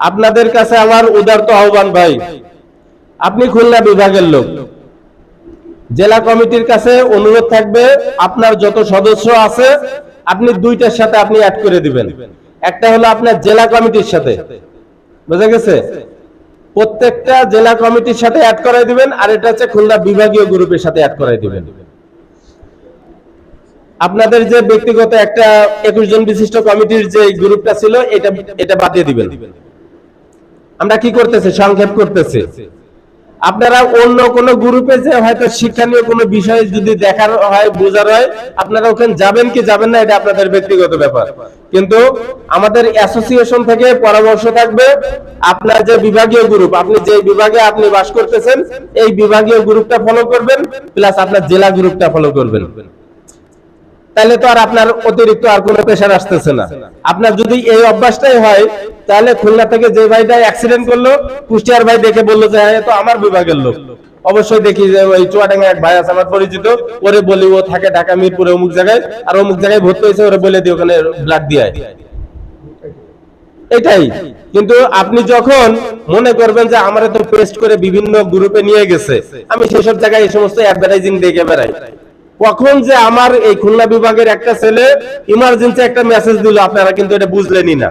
আপনাদের কাছে আমার উদারত আহ্বান ভাই, আপনি খুলনা বিভাগের লোক, জেলা কমিটির কাছে অনুরোধ থাকবে, আপনার যত সদস্য আছে আপনি 2টার সাথে আপনি অ্যাড করে দিবেন। একটা হলো আপনার জেলা কমিটির সাথে, বুঝা গেছে, প্রত্যেকটা জেলা কমিটির সাথে অ্যাড করাই দিবেন, আর এটা হচ্ছে খুলনা বিভাগীয় গ্রুপের সাথে অ্যাড করাই দিবেন। আপনাদের যে ব্যক্তিগত একটা 21 জন বিশিষ্ট কমিটির যে গ্রুপটা ছিল, এটা বাদ দিয়ে দিবেন। আমরা কি করতেছি, সংক্ষেপ করতেছি। আপনারা অন্য কোন গ্রুপে যে হয়তো শিক্ষণীয় কোনো বিষয় যদি দেখার হয়, বোঝার হয়, আপনারা ওখানে যাবেন কি যাবেন না, এটা আপনাদের ব্যক্তিগত ব্যাপার। কিন্তু আমাদের অ্যাসোসিয়েশন থেকে পরামর্শ থাকবে, আপনার যে বিভাগীয় গ্রুপ, আপনি যে বিভাগে আপনি বাস করতেছেন, এই বিভাগীয় গ্রুপটা ফলো করবেন, প্লাস আপনার জেলা গ্রুপটা ফলো করবেন। তাহলে তো আর আপনার অতিরিক্ত আর কোনো প্রেশার আসতেছে না। আপনার যদি এই অভ্যাসটাই হয়, তাহলে খুলনা থেকে যে ভাইটা অ্যাক্সিডেন্ট করলো, কুষ্টিয়ার ভাই দেখে বললো যে হ্যাঁ তো আমার বিভাগের লোক, অবশ্যই দেখি যে ওই চুয়াডাঙ্গা এক ভাই আছে আমার পরিচিত, ওরে বলি ও থাকে ঢাকা মিরপুরে অমুক জায়গায়, আর অমুক জায়গায় ভর্তি হয়েছে, ওরে বলে দিই ওখানে ব্লাড দিয়ে, এটাই। কিন্তু আপনি যখন মনে করবেন যে আমারে তো পেস্ট করে বিভিন্ন গ্রুপে নিয়ে গেছে, আমি সেসব জায়গায় এই সমস্ত অ্যাডভার্টাইজিং দেখে বেড়াই, কখন যে আমার এই খুলনা বিভাগের একটা ছেলে ইমার্জেন্সি একটা মেসেজ দিল, আপনারা কিন্তু এটা বুঝলেনই না।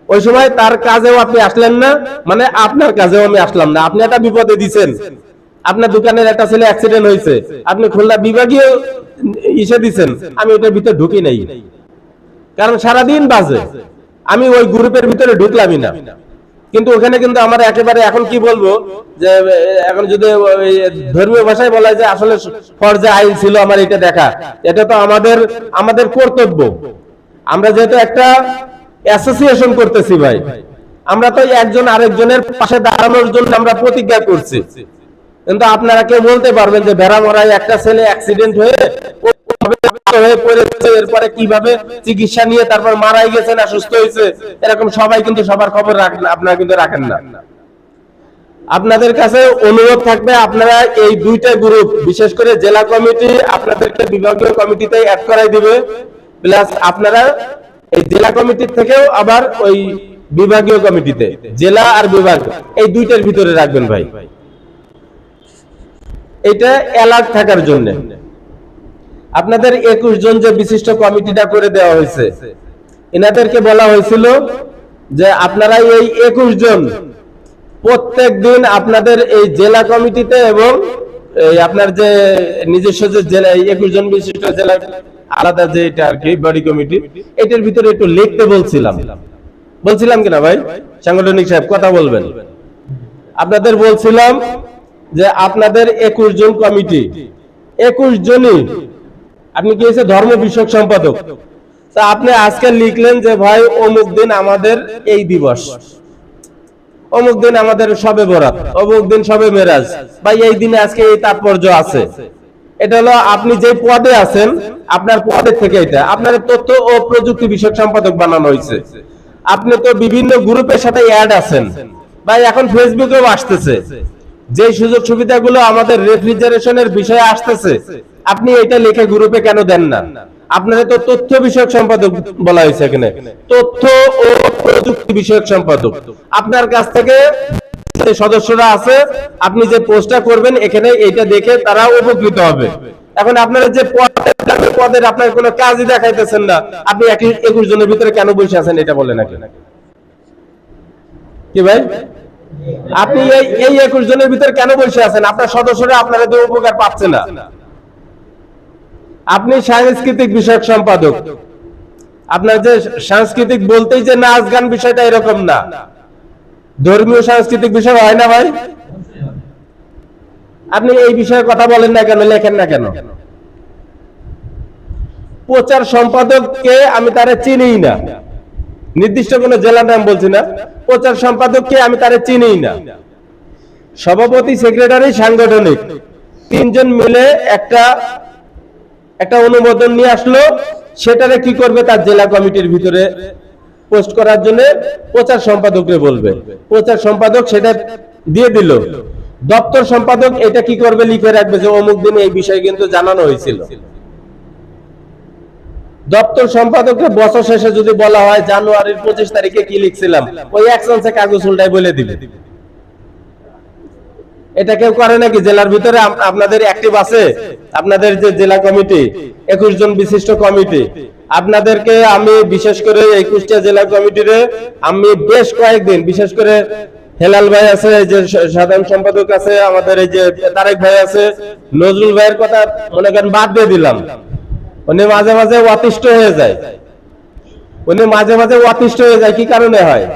ওই সময় তার কাজেও আপনি আসলেন না, মানে আপনার কাজেও আমি আসলাম না। আপনি একটা বিপদে দিচ্ছেন, আপনার দোকানের একটা ছেলে অ্যাক্সিডেন্ট হয়েছে, আপনি খুলনা বিভাগীয় ইসে দিচ্ছেন, আমি ওটার ভিতরে ঢুকি নাই, কারণ সারাদিন বাজে, আমি ওই গ্রুপের ভিতরে ঢুকলামই না। কিন্তু ওখানে কিন্তু আমার একেবারে এখন কি বলবো, যে এখন যদি ধর্মীয় ভাষায় বলা যায়, আসলে ফরজে আইন ছিল আমার এটা দেখা, এটা তো আমাদের কর্তব্য। আমরা যেহেতু একটা অ্যাসোসিয়েশন করতেছি ভাই, আমরা তো একজন আরেকজনের পাশে দাঁড়ানোর জন্য আমরা প্রতিজ্ঞা করছি। কিন্তু আপনারা কেউ বলতে পারবেন যে ভেড়ামরায় একটা ছেলে অ্যাক্সিডেন্ট হয়ে পড়েছে, এরপরে কিভাবে চিকিৎসা নিয়ে তারপর মারাই গেছে না সুস্থ হয়েছে, এরকম সবাই কিন্তু সবার খবর রাখেন, আপনারা কিন্তু রাখেন না। আপনাদের কাছে অনুরোধ থাকবে, আপনারা এই দুইটা গ্রুপ, বিশেষ করে জেলা কমিটি আপনাদেরকে বিভাগীয় কমিটিতে অ্যাড করাই দিবে, প্লাস আপনারা এই জেলা কমিটির থেকেও আবার ওই বিভাগীয় কমিটিতে, জেলা আর বিভাগ এই দুইটার ভিতরে রাখবেন ভাই। এটা অ্যালার্ট থাকার জন্য। আপনাদের 21 জন যে বিশিষ্ট কমিটিটা করে দেওয়া হয়েছে, এনাদেরকে বলা হয়েছিল যে আপনারা এই 21 জন প্রত্যেক দিন আপনাদের এই জেলা কমিটিতে এবং আপনার যে নিজস্ব যে জেলা 21 জন বিশিষ্ট জেলা আলাদা যে এটা আর কি বডি কমিটি, এটার ভিতরে একটু লিখতে বলছিলাম কিনা ভাই? সাংগঠনিক সাহেব কথা বলবেন। আপনাদের বলছিলাম যে আপনাদের 21 জন কমিটি, 21 জনই আপনি কি হয়েছে ধর্ম বিষয়ক সম্পাদক, তা আপনি আজকে লিখলেন যে ভাই অমুক দিন আমাদের এই দিবস, অমুক দিন আমাদের শবে বরাত, অমুক দিন শবে মেরাজ, বা এই দিনে আজকে এই তাৎপর্য আছে। এটা হলো আপনি যে পদে আছেন, আপনার পদের থেকে এটা আপনার তথ্য ও প্রযুক্তি বিষয়ক সম্পাদক বানানো হয়েছে। আপনি তো বিভিন্ন গ্রুপের সাথে অ্যাড আছেন, বা এখন ফেসবুকেও আসতেছে, যে সুযোগ সুবিধাগুলো আমাদের রেফ্রিজারেশনের বিষয়ে আসতেছে, আপনি এটা লিখে গ্রুপে কেন দেন না? আপনাদের তো তথ্য বিষয়ক সম্পাদক বলা হয়েছে এখানে, তথ্য ও প্রযুক্তি বিষয়ক সম্পাদক। আপনার কাছ থেকে সদস্যরা আছে, আপনি যে পোস্টটা করবেন এখানে এইটা দেখে তারা উপকৃত হবে। এখন আপনারা যে পদের আপনার কোনো কাজই দেখাইতেছেন না, আপনি 21 জনের ভিতরে কেন বসে আছেন এটা বলে নাকি কি ভাই? আপনি এই 21 জনের ভিতরে কেন বসে আছেন? আপনার সদস্যরা আপনারা তো উপকার পাচ্ছে না। আপনি সাংস্কৃতিক বিষয়ক সম্পাদক, আপনার যে সাংস্কৃতিক বলতেই যে নাচ গান বিষয়টা এরকম না, ধর্মীয় সাংস্কৃতিক বিষয় হয় না ভাই? আপনি এই বিষয়ে কথা বলেন না কেন, লেখেন না কেন? প্রচার সম্পাদককে আমি তারে চিনিই না, নির্দিষ্ট কোনো জেলার নাম বলছি না, প্রচার সম্পাদককে আমি তারে চিনিই না। সভাপতি, সেক্রেটারি, সাংগঠনিক 3 জন মিলে একটা অনুমোদন নিয়ে আসলো, সেটারে কি করবে? তার জেলা কমিটির ভিতরে পোস্ট করার জন্য প্রচার সম্পাদককে বলবে, প্রচার সম্পাদক সেটা দিয়ে দিল। দপ্তর সম্পাদক এটা কি করবে? লিখে রাখবে যে অমুক দিনে এই বিষয় কিন্তু জানানো হয়েছিল। দপ্তর সম্পাদককে বছর শেষে যদি বলা হয় জানুয়ারির 25 তারিখে কি লিখছিলাম, ওই এক চান্সে কাগজ উল্টাই বলে দিবে। এটা কেউ করে নাকি? জেলার ভিতরে আপনাদের অ্যাক্টিভ আছে আপনাদের যে জেলা কমিটি, 21 জন বিশিষ্ট কমিটি, আপনাদেরকে আমি বিশেষ করে এই কুষ্টিয়া জেলা কমিটিরে আমি বেশ কয়েকদিন, বিশেষ করে হেলাল ভাই আছে, যে সাধারণ সম্পাদক আছে আমাদের, এই যে তারেক ভাই আছে, নজরুল ভাইয়ের কথা মনে করেন বাদ দিয়ে দিলাম, উনি মাঝে মাঝে অতিষ্ঠ হয়ে যায়। কি কারণে হয়?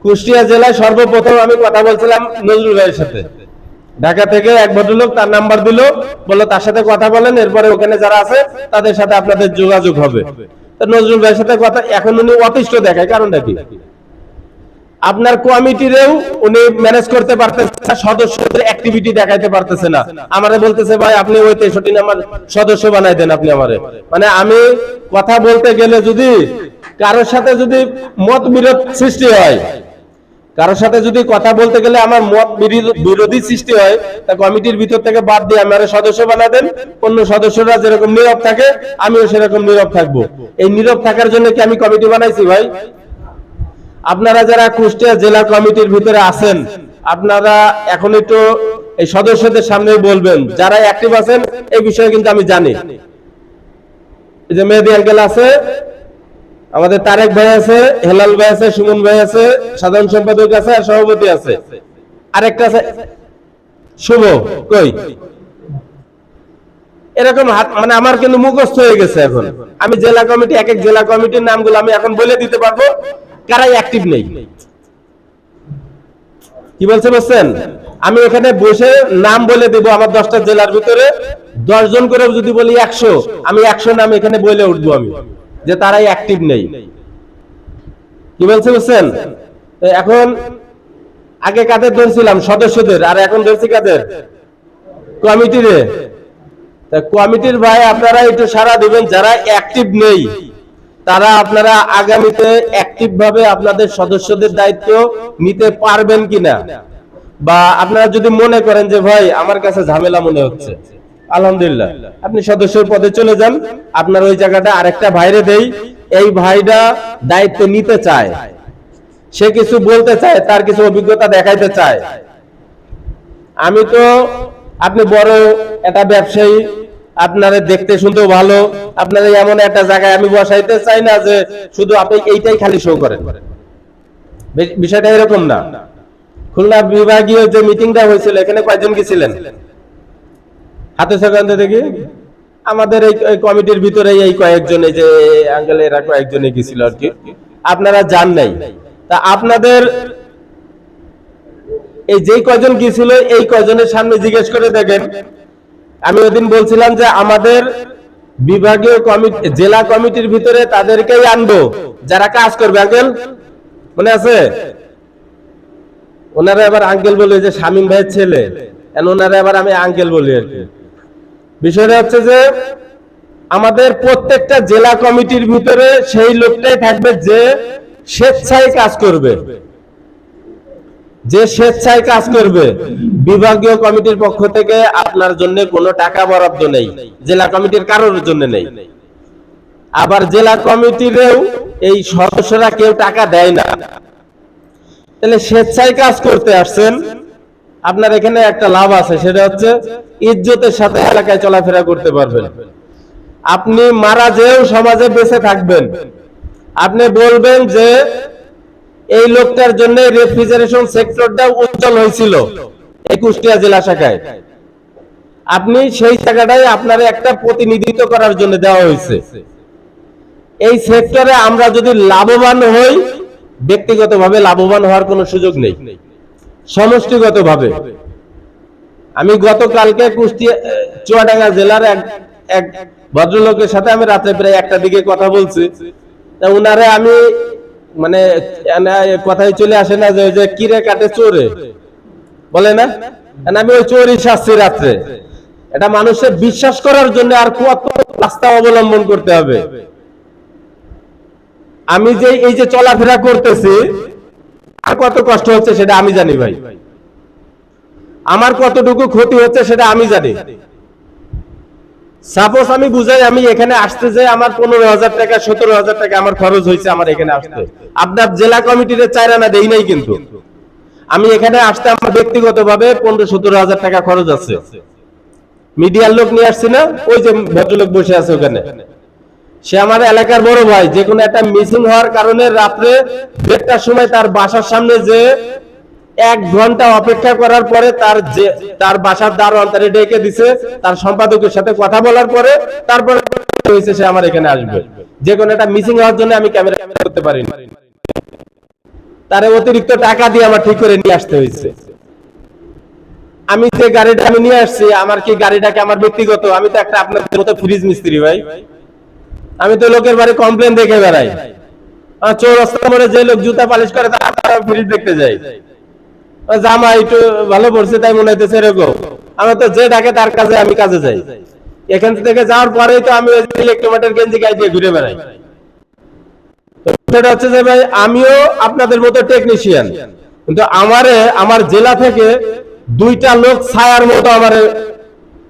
কুষ্টিয়া জেলায় সর্বপ্রথম আমি কথা বলছিলাম নজরুল ভাইয়ের সাথে, ঢাকা থেকে এক ভদ্রলোক তার নাম্বার দিল, বললো তার সাথে কথা বলেন, এরপরে ওখানে যারা আছে তাদের সাথে আপনাদের যোগাযোগ হবে। তো নজরুল ভাইয়ের সাথে কথা, এখন উনি অতিষ্ঠ দেখায়, কারণটা কি? আপনার কমিটিরেও উনি ম্যানেজ করতে পারতেছে না, সদস্যদের অ্যাক্টিভিটি দেখাইতে পারতেছে না। আমারে বলতেছে ভাই আপনি ওই 63 নাম্বার সদস্য বানাই দেন আপনি আমারে। মানে আমি কথা বলতে গেলে যদি কারোর সাথে যদি মত বিরোধ সৃষ্টি হয়, কারোর সাথে যদি কথা বলতে গেলে আমার মত বিরোধী সৃষ্টি হয়, তা কমিটির ভিতর থেকে বাদ দিয়ে আমার সদস্য বানা দেন। অন্য সদস্যরা যেরকম নীরব থাকে আমিও সেরকম নীরব থাকবো। এই নীরব থাকার জন্য কি আমি কমিটি বানাইছি ভাই? আপনারা যারা কুষ্টিয়া জেলা কমিটির ভিতরে আছেন, আপনারা এখন একটু এই সদস্যদের সামনে বলবেন, যারা অ্যাক্টিভ আছেন এই বিষয়ে কিন্তু আমি জানি। এই যে মেহেদী আঙ্কেল আছে, আমাদের তারেক ভাই আছে, হেলাল ভাই আছে, সুমন ভাই আছে, সাধারণ সম্পাদক আছে, আর সভাপতি আছে, আরেকটা আছে শুভ কই, এরকম মানে আমার কিন্তু মুখস্থ হয়ে গেছে। এখন আমি জেলা কমিটি, এক এক জেলা কমিটির নামগুলো আমি এখন বলে দিতে পারবো কারাই অ্যাক্টিভ নেই। কি বলছে বুঝছেন? আমি এখানে বসে নাম বলে দেব, আমার 10টা জেলার ভিতরে 10 জন করে যদি বলি 100, আমি 100 নাম এখানে বলে উঠবো আমি, যে তারাই অ্যাক্টিভ নেই। কি বলছে বুঝছেন? এখন আগে কাদের ধরছিলাম? সদস্যদের, আর এখন ধরছি কাদের? কমিটির ভাই আপনারা একটু সাড়া দিবেন, যারা অ্যাক্টিভ নেই তারা আপনারা আগামীতে অ্যাক্টিভ ভাবে আপনাদের সদস্যদের দায়িত্ব নিতে পারবেন কিনা, বা আপনারা যদি মনে করেন যে ভাই আমার কাছে ঝামেলা মনে হচ্ছে, আলহামদুলিল্লাহ আপনি সদস্যের পদে চলে যান, আপনার ওই জায়গাটা আরেকটা ভাইরে দেই, এই ভাইটা দায়িত্ব নিতে চায়, সে কিছু বলতে চায়, তার কিছু অভিজ্ঞতা দেখাইতে চায়। আমি তো আপনি বড় একটা ব্যবসায়ী, আপনারা দেখতে শুনতেও ভালো, আপনারা এমন একটা জায়গায় আমি বসাইতে চাই না যে শুধু আপনি এইটাই খালি শো করেন, বিষয়টা এরকম না। খুলনা বিভাগীয় যে মিটিংটা হয়েছিল এখানে কয়জন গেছিলেন হাতে সেখানে দেখি? আমাদের এই কমিটির ভিতরে এই কয়েকজন, এই যে আঙ্কেল এরা কয়েকজনে গেছিল আর কি, আপনারা জান নাই। তা আপনাদের এই যে কয়জন গিয়েছিল এই কয়জনের সামনে জিজ্ঞেস করে দেখেন। আমি ওইদিন বলছিলাম যে আমাদের বিভাগীয় কমিটি, জেলা কমিটির ভিতরে তাদেরকেই আনবো যারা কাজ করবে। আঙ্কেল মনে আছে? ওনারা এবার আঙ্কেল বলে, যে শামীম ভাইয়ের ছেলে, ওনারা এবার আমি আঙ্কেল বলি আর কি। বিষয়টা হচ্ছে যে আমাদের প্রত্যেকটা জেলা কমিটির ভিতরে সেই লোকটাই থাকবে যে স্বেচ্ছায় কাজ করবে, যে স্বেচ্ছায় কাজ করবে। বিভাগীয় কমিটির পক্ষ থেকে আপনার জন্য কোনো টাকা বরাদ্দ নেই, জেলা কমিটির কারোর জন্য নেই। আবার জেলা কমিটিরেও এই সদস্যরা কেউ টাকা দেয় না। তাহলে স্বেচ্ছায় কাজ করতে আসছেন, আপনার এখানে একটা লাভ আছে, সেটা হচ্ছে ইজ্জতের সাথে এলাকায় চলাফেরা করতে পারবেন। আপনি মারা যেও সমাজে বেঁচে থাকবেন, আপনি বলবেন যে এই লোকটার জন্য রেফ্রিজারেশন সেক্টরটা উজ্জ্বল হয়েছিল এই কুষ্টিয়া জেলা শাখায়, আপনি সেই জায়গাটাই আপনার একটা প্রতিনিধিত্ব করার জন্য দেওয়া হয়েছে। এই সেক্টরে আমরা যদি লাভবান হই, ব্যক্তিগতভাবে লাভবান হওয়ার কোনো সুযোগ নেই, সমষ্টিগতভাবে। আমি গতকালকে কুষ্টিয়া চুয়াডাঙ্গা জেলার এক ভদ্রলোকের সাথে আমি রাতে প্রায় 1টার দিকে কথা বলছি। উনারে আমি মানে কথাই চলে আসে না যে কিরে কাটে চোরে বলে না, আমি ওই চোরই শাস্তি রাত্রে। এটা মানুষের বিশ্বাস করার জন্য আর কত রাস্তা অবলম্বন করতে হবে। আমি যে এই যে চলাফেরা করতেছি আর কত কষ্ট হচ্ছে সেটা আমি জানি ভাই, আমার কতটুকু ক্ষতি হচ্ছে সেটা আমি জানি। সাপোজ আমি বুঝাই, আমি এখানে আসতে যাই আমার 15,000 টাকা 17,000 টাকা আমার খরচ হয়েছে আমার এখানে আসতে। আপনার জেলা কমিটির 4 আনা দেই নাই, কিন্তু আমি এখানে আসতে আমার ব্যক্তিগতভাবে 15-17,000 টাকা খরচ আছে। মিডিয়ার লোক নিয়ে আসছি না, ওই যে ভদ্রলোক বসে আছে ওখানে, সে আমার এলাকার বড় ভাই। যে কোনো একটা মিসিং হওয়ার কারণে রাত্রে 1টার সময় তার বাসার সামনে যে 1 ঘন্টা অপেক্ষা করার পরে তার বাসার দারোয়ান তারে ডেকে দিছে, তার সম্পাদকের সাথে কথা বলার পরে তারপরে হয়েছে সে আমার এখানে আসবে। যে কোনো একটা মিসিং হওয়ার জন্য আমি ক্যামেরা করতে পারি না, তারে অতিরিক্ত টাকা দিয়ে আমার ঠিক করে নিয়ে আসতে হয়েছে। আমি যে গাড়িটা আমি নিয়ে আসছি, আমার কি গাড়িটাকে আমার ব্যক্তিগত? আমি তো একটা আপনাদের মতো ফ্রিজ মিস্ত্রি ভাই, আমি তো লোকের বাড়ি কমপ্লেন দেখে বেড়াই। চৌরাস্তা মোড়ে যে লোক জুতা পালিশ করে তারা ফ্রিজ দেখতে যায়, জামা একটু ভালো পড়ছে তাই মনে হইতেছে এরকম। আমি তো যে ডাকে তার কাছে আমি কাজে যাই, এখান থেকে যাওয়ার পরেই তো আমি ইলেকট্রোমিটার গেঞ্জি গায়ে দিয়ে ঘুরে বেড়াই। সেটা হচ্ছে যে ভাই আমিও আপনাদের মতো টেকনিশিয়ান, কিন্তু আমার জেলা থেকে 2টা লোক ছায়ার মতো আমার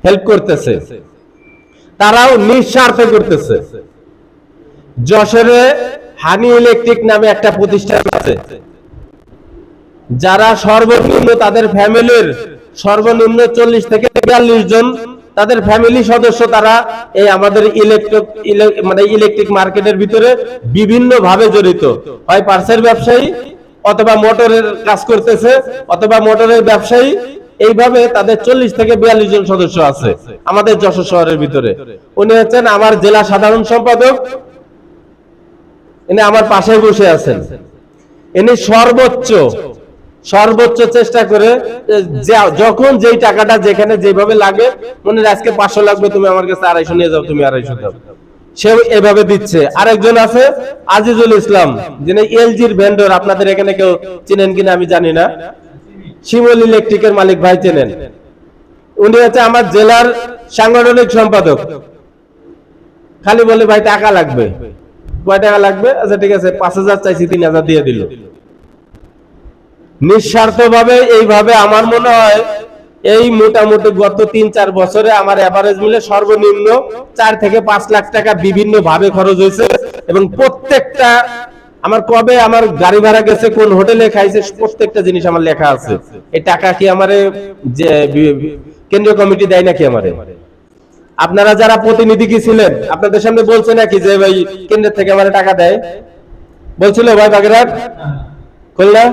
হেল্প করতেছে, তারাও নিঃস্বার্থে করতেছে। যশোরে হানি ইলেকট্রিক নামে একটা প্রতিষ্ঠান আছে, যারা সর্বনিম্ন তাদের ফ্যামিলির সর্বনিম্ন 40 থেকে 42 জন তাদের ফ্যামিলি সদস্য, তারা এই আমাদের ইলেকট্রিক মার্কেটের ভিতরে বিভিন্ন ভাবে জড়িত, হয় পার্সেল ব্যবসায়ী অথবা মোটরের কাজ করতেছে অথবা মোটরের ব্যবসায়ী। এইভাবে তাদের 40 থেকে 42 জন সদস্য আছে আমাদের যশোর শহরের ভিতরে। উনি হচ্ছেন আমার জেলা সাধারণ সম্পাদক, ইনি আমার পাশে বসে আছেন। ইনি সর্বোচ্চ চেষ্টা করে যখন যেই টাকাটা যেখানে যেভাবে লাগে, মনে আজকে 500 লাগবে, তুমি আমার কাছে 250 নিয়ে যাও, তুমি 250 দাও, সে এভাবে দিচ্ছে। আরেকজন আছে আজিজুল ইসলাম, যিনি এলজির ভেন্ডর, আপনাদের এখানে কেউ চিনেন কিনা আমি জানি না, শিমুল ইলেকট্রিকের মালিক ভাই চেনেন। উনি হচ্ছে আমার জেলার সাংগঠনিক সম্পাদক। খালি বলে ভাই টাকা লাগবে, কয় টাকা লাগবে? আচ্ছা ঠিক আছে, 5,000 চাইছি, 3,000 দিয়ে দিল। নিঃস্বার্থভাবে এইভাবে আমার মনে হয় এই মোটামুটি গত 3-4 বছরে আমার এভারেজ মিলে সর্বনিম্ন 4 থেকে 5 লাখ টাকা বিভিন্ন ভাবে খরচ হয়েছে, এবং প্রত্যেকটা আমার কবে আমার গাড়ি ভাড়া গেছে, কোন হোটেলে খাইছে, প্রত্যেকটা জিনিস আমার লেখা আছে। এই টাকা কি আমারে যে কেন্দ্রীয় কমিটি দেয় নাকি আমারে? আপনারা যারা প্রতিনিধি কি ছিলেন, আপনাদের সামনে বলছে নাকি যে ভাই কেন্দ্র থেকে আমারে টাকা দেয়? বলছিল ভাই বাগেরহাট, খুলনা?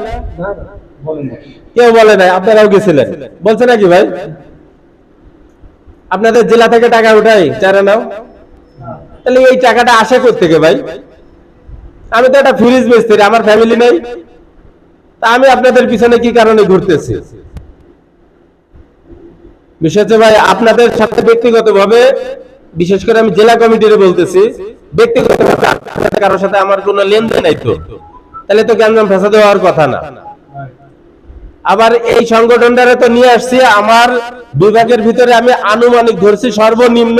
কেউ বলে নাই, আপনারাও গেছিলেন, বলছে নাকি ভাই? আপনাদের জেলা থেকে টাকা উঠাই চারা নাও, তাহলে এই টাকাটা আসে কোথা থেকে ভাই? আমি তো একটা ফ্রিজ মিস্ত্রি, আমার ফ্যামিলি নেই, তা আমি আপনাদের পিছনে কি কারণে ঘুরতেছি? বিষয় হচ্ছে ভাই, আপনাদের সাথে ব্যক্তিগতভাবে, বিশেষ করে আমি জেলা কমিটির বলতেছি, ব্যক্তিগতভাবে কারোর সাথে আমার কোনো লেনদেন নাই, তো তাহলে তো গ্যাঞ্জাম ফ্যাসাদ হওয়ার কথা না। আবার এই সংগঠনটারে তো নিয়ে আসছি, আমার বিভাগের ভিতরে আমি আনুমানিক ধরছি সর্বনিম্ন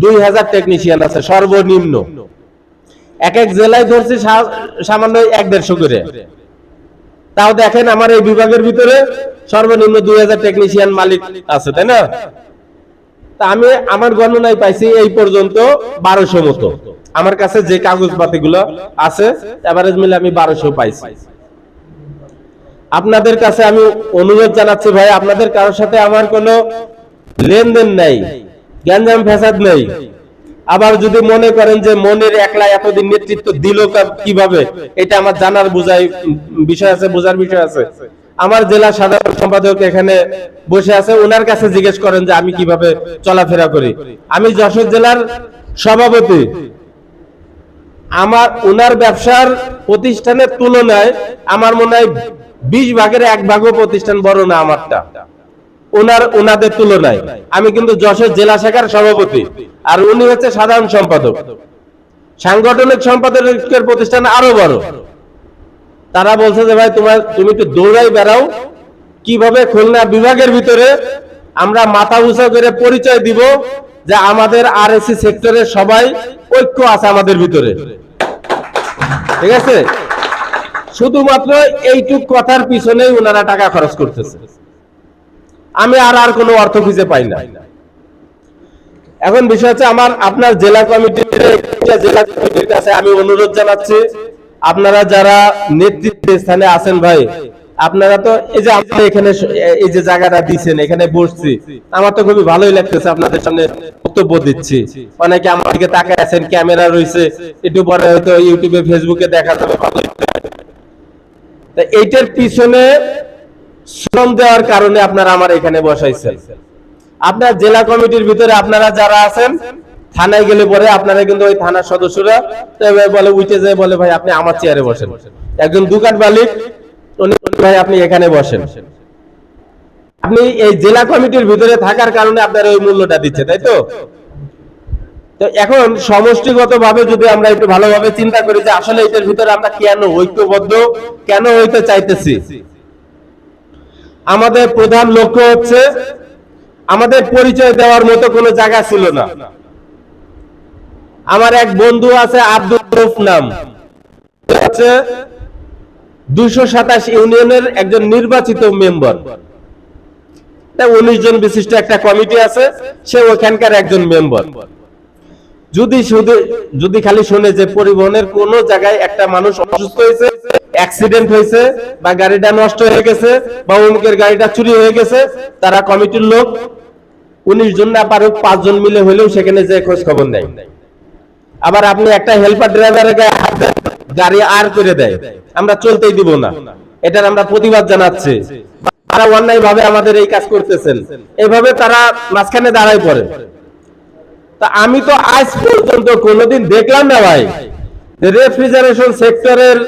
2000 টেকনিশিয়ান আছে, সর্বনিম্ন। এক এক জেলায় ধরছি সামান্য 1-150 করে। তাও দেখেন আমার এই বিভাগের ভিতরে সর্বনিম্ন 2000 টেকনিশিয়ান মালিক আছে, তাই না? তা আমি আমার গণনায় পাইছি এই পর্যন্ত 1200 মতো। আমার কাছে যে কাগজপাতি গুলো আছে এভারেজ মিলে আমি 1200 পাইছি। আপনাদের কাছে আমি অনুরোধ জানাচ্ছি ভাই, আপনাদের কারোর সাথে আমার কোনো লেনদেন নাই, গ্যাঞ্জাম ফ্যাসাদ নেই। আবার যদি মনে করেন যে মনের একলা এতদিন নেতৃত্ব দিল কিভাবে, এটা আমার জানার বোঝার বিষয় আছে। আমার জেলা সাধারণ সম্পাদক এখানে বসে আছে, ওনার কাছে জিজ্ঞেস করেন যে আমি কিভাবে চলাফেরা করি। আমি যশোর জেলার সভাপতি, আমার ওনার ব্যবসার প্রতিষ্ঠানের তুলনায় আমার মনে হয় 20 ভাগের 1 ভাগও প্রতিষ্ঠান বড় না আমারটা, ওনাদের তুলনায়। আমি কিন্তু যশোর জেলা শাখার সভাপতি, আর উনি হচ্ছে সাধারণ সম্পাদক। সাংগঠনিক সম্পাদকের প্রতিষ্ঠান আরো বড়। তারা বলছে যে ভাই তুমি একটু দৌড়াই বেড়াও, কিভাবে খুলনা বিভাগের ভিতরে আমরা মাথা উঁচা করে পরিচয় দিব যে আমাদের আরএসসি সেক্টরের সবাই ঐক্য আছে আমাদের ভিতরে, ঠিক আছে? শুধুমাত্র এইটুক কথার পিছনেই ওনারা টাকা খরচ করতেছে, আমি আর কোনো অর্থ খুঁজে পাই না। এখন বিষয় হচ্ছে আপনার জেলা কমিটির কাছে আমি অনুরোধ জানাচ্ছি, আপনারা যারা নেতৃত্বের স্থানে আছেন ভাই, আপনারা তো এই যে আমরা এখানে এই যে জায়গাটা দিচ্ছেন, এখানে বসছি, আমার তো খুবই ভালোই লাগতেছে, আপনাদের সামনে বক্তব্য দিচ্ছি। অনেকে আমার দিকে তাকায় আছেন, ক্যামেরা রয়েছে, একটু পরে হয়তো ইউটিউবে ফেসবুকে দেখা যাবে। এইটার পিছনে শ্রম দেওয়ার কারণে আপনারা আমার এখানে বসাইছেন। আপনার জেলা কমিটির ভিতরে আপনারা যারা আছেন, থানায় গেলে পরে আপনারা কিন্তু ওই থানার সদস্যরা বলে উঠে যায়, বলে ভাই আপনি আমার চেয়ারে বসেন। একজন দোকান মালিক, ভাই আপনি এখানে বসেন। আপনি এই জেলা কমিটির ভিতরে থাকার কারণে আপনারা ওই মূল্যটা দিচ্ছে, তাই তো? তো এখন সমষ্টিগত ভাবে যদি আমরা একটু ভালোভাবে চিন্তা করি যে আসলে এটার ভিতরে আমরা কেন ঐক্যবদ্ধ, কেন হইতে চাইতেছি, আমাদের প্রধান লক্ষ্য হচ্ছে আমাদের পরিচয় দেওয়ার মতো কোনো জায়গা ছিল না। আমার এক বন্ধু আছে আব্দুল রউফ নাম, আছে 227 ইউনিয়নের একজন নির্বাচিত মেম্বার, 19 জন বিশিষ্ট একটা কমিটি আছে, সে ওখানকার একজন মেম্বার। যদি খালি শুনে যে পরিবহনের কোন জায়গায় একটা মানুষ অসুস্থ হয়েছে, অ্যাক্সিডেন্ট হয়েছে, বা গাড়িটা নষ্ট হয়ে গেছে, বা অমুকের গাড়িটা চুরি হয়ে গেছে, তারা কমিটির লোক 19 জন না পারুক 5 জন মিলে হলেও সেখানে যে খোঁজ খবর নেয়। আবার আপনি একটা হেল্পার ড্রাইভারের গাড়ি আর করে দেয়, আমরা চলতেই দিব না, এটার আমরা প্রতিবাদ জানাচ্ছি। তারা অন্যায় ভাবে আমাদের এই কাজ করতেছেন, এইভাবে তারা মাঝখানে দাঁড়ায় পড়ে। তা আমি তো আজ পর্যন্ত কোনোদিন দেখলাম না ভাই রেফ্রিজারেশন সেক্টরের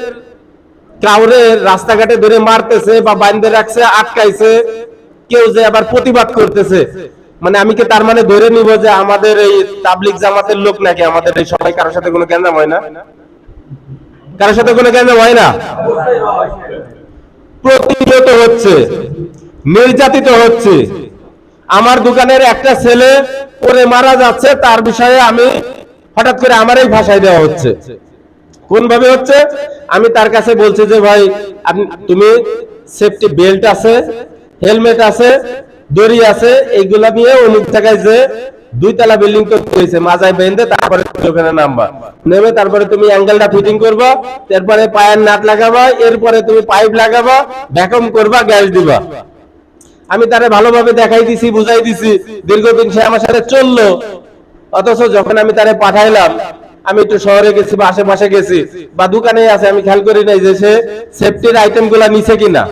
কাউরে রাস্তাঘাটে ধরে মারতেছে বা বাইন্ধে রাখছে, আটকাইছে, কেউ যে আবার প্রতিবাদ করতেছে। মানে আমি কি তার মানে ধরে নিব যে আমাদের এই তাবলিগ জামাতের লোক নাকি? আমাদের এই সবাই কারোর সাথে কোনো গ্যাঞ্জাম হয় না? কারোর সাথে কোনো গ্যাঞ্জাম হয় না? প্রতিনিয়ত হচ্ছে, নির্যাতিত হচ্ছে। আমার দোকানের একটা ছেলে পরে মারা যাচ্ছে, তার বিষয়ে আমি হঠাৎ করে আমার এই ভাষায় দেওয়া হচ্ছে। কোন ভাবে হচ্ছে? আমি তার কাছে বলছি যে ভাই তুমি সেফটি বেল্ট আছে, হেলমেট আছে, দড়ি আছে, এইগুলা নিয়ে অমুক জায়গায় যে 2 তলা বিল্ডিং করতে হয়েছে, মাজায় বেঁধে তারপরে ওখানে নামবা, নেমে তারপরে তুমি অ্যাঙ্গেলটা ফিটিং করবা, তারপরে পায়ের নাট লাগাবা, এরপরে তুমি পাইপ লাগাবা, ভ্যাকুম করবা, গ্যাস দিবা। আমি তারে ভালোভাবে দেখাই দিছি, বুঝাই দিছি, দীর্ঘদিন সে আমার সাথে চললো। অথচ যখন আমি তারে পাঠাইলাম, আমি একটু শহরে গেছি বা আশেপাশে গেছি বা দোকানে আছে, আমি খেয়াল করি নাই যে সে সেফটির আইটেম গুলা নিছে কিনা।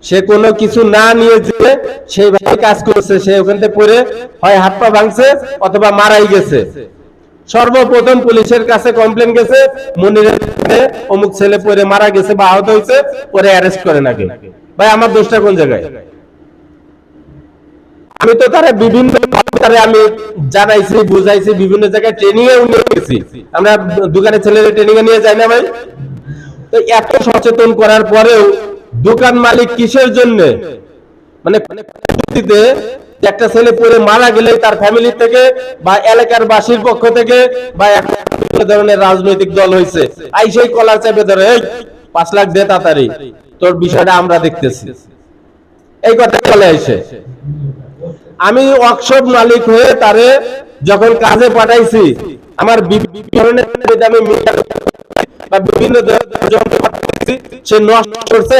সে কোনো কিছু না নিয়ে যে সেইভাবে কাজ করছে, সে ওখান থেকে পড়ে হয় হাত পা ভাঙছে অথবা মারাই গেছে। সর্বপ্রথম পুলিশের কাছে কমপ্লেন গেছে, মনিরের অমুক ছেলে পড়ে মারা গেছে বা আহত হয়েছে, পরে অ্যারেস্ট করে নাকি। ভাই আমার দোষটা কোন জায়গায়? আমি তো তারা বিভিন্ন আমি জানাইছি, বুঝাইছি, বিভিন্ন জায়গায় ট্রেনিং এ নিয়ে গেছি। আমরা দোকানে ছেলেদের ট্রেনিং এ নিয়ে যাই না ভাই? তো এত সচেতন করার পরেও দোকান মালিক কিসের জন্য, মানে একটা ছেলে পড়ে মারা গেলে তার ফ্যামিলি থেকে বা এলাকার বাসীর পক্ষ থেকে বা বিভিন্ন ধরনের রাজনৈতিক দল হয়েছে, আই সেই কলার চেপে ধরে 5 লাখ দে তাড়াতাড়ি, তোর বিষয়টা আমরা দেখতেছি, এই কথা চলে আসে। আমি ওয়ার্কশপ মালিক হয়ে তারে যখন কাজে পাঠাইছি, আমার বিভিন্ন ধরনের আমি বা বিভিন্ন যন্ত্রপাতি সে নষ্ট করছে,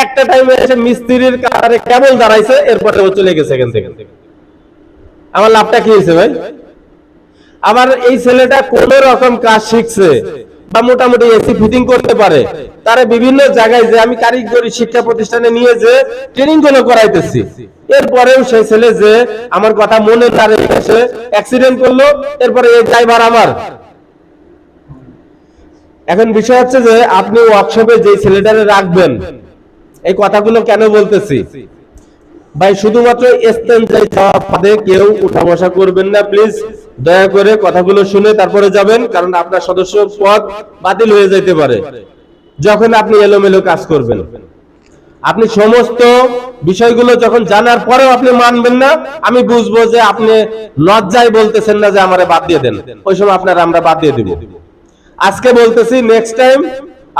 একটা টাইমে এসে মিস্ত্রির কাছে কেবল দাঁড়াইছে, এরপরে ও চলে গেছে এখান থেকে। আমার লাভটা কি হয়েছে ভাই? আমার এই ছেলেটা কোন রকম কাজ শিখছে বা মোটামুটি এসি ফিটিং করতে পারে, তারা বিভিন্ন জায়গায় যে আমি কারিগরি শিক্ষা প্রতিষ্ঠানে নিয়ে যে ট্রেনিং গুলো করাইতেছি, এরপরেও সেই ছেলে যে আমার কথা মনে তার এসে অ্যাক্সিডেন্ট করলো, এরপরে এই ড্রাইভার আমার। এখন বিষয় হচ্ছে যে আপনি ওয়ার্কশপে যে ছেলেটারে রাখবেন, এই কথাগুলো কেন বলতেছি ভাই? শুধুমাত্র এস্তেঞ্জাই চাওয়া পদে কেউ উঠা বসা করবেন না প্লিজ, দয়া করে কথাগুলো শুনে তারপরে যাবেন, কারণ আপনার সদস্য পদ বাতিল হয়ে যেতে পারে যখন আপনি এলোমেলো কাজ করবেন। আপনি সমস্ত বিষয়গুলো যখন জানার পরেও আপনি মানবেন না, আমি বুঝবো যে আপনি লজ্জায় বলতেছেন না যে আমারে বাদ দিয়ে দেন, ওই সময় আপনারা আমরা বাদ দিয়ে দিব। আজকে বলতেছি, নেক্সট টাইম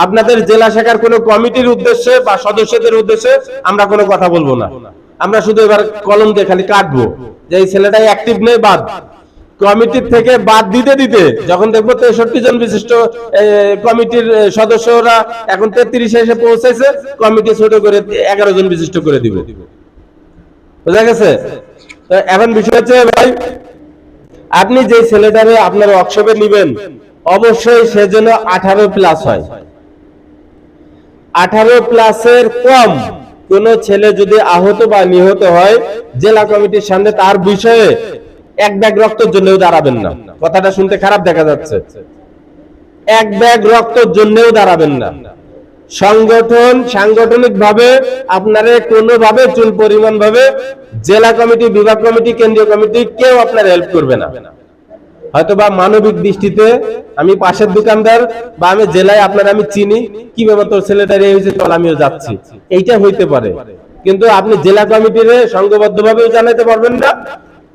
আপনাদের জেলা শাখার কোনো কমিটির উদ্দেশ্যে বা সদস্যদের উদ্দেশ্যে আমরা কোনো কথা বলবো না। আমরা শুধু এবার কলম দিয়ে খালি কাটবো যে এই ছেলেটাই অ্যাক্টিভ নেই, বাদ। কমিটির থেকে বাদ দিতে দিতে যখন দেখবো 63 জন বিশিষ্ট কমিটির সদস্যরা এখন 33 এসে পৌঁছেছে, কমিটি ছোট করে 11 জন বিশিষ্ট করে দিব। বুঝা গেছে? এখন বিষয় হচ্ছে ভাই, আপনি যে ছেলেটারে আপনার ওয়ার্কশপে নিবেন, অবশ্যই সেজন্য 18+ হয়। 18+এর কম কোন ছেলে যদি আহত বা নিহত হয়, জেলা কমিটির সামনে তার বিষয়ে 1 ব্যাগ রক্তের জন্যও দাঁড়াবেন না। কথাটা শুনতে খারাপ দেখা যাচ্ছে, 1 ব্যাগ রক্তের জন্যও দাঁড়াবেন না। সাংগঠনিক ভাবে আপনারে কোনোভাবে চুল পরিমাণ ভাবে জেলা কমিটি, বিভাগ কমিটি, কেন্দ্রীয় কমিটি কেউ আপনার হেল্প করবে না। হয়তোবা মানবিক দৃষ্টিতে আমি পাশের দোকানদার বা আমি জেলায় আপনার আমি চিনি, কি ব্যাপার তোর ছেলেটার এই হয়েছে, চল আমিও যাচ্ছি, এইটা হইতে পারে। কিন্তু আপনি জেলা কমিটিরে সংঘবদ্ধ ভাবেও জানাইতে পারবেন না,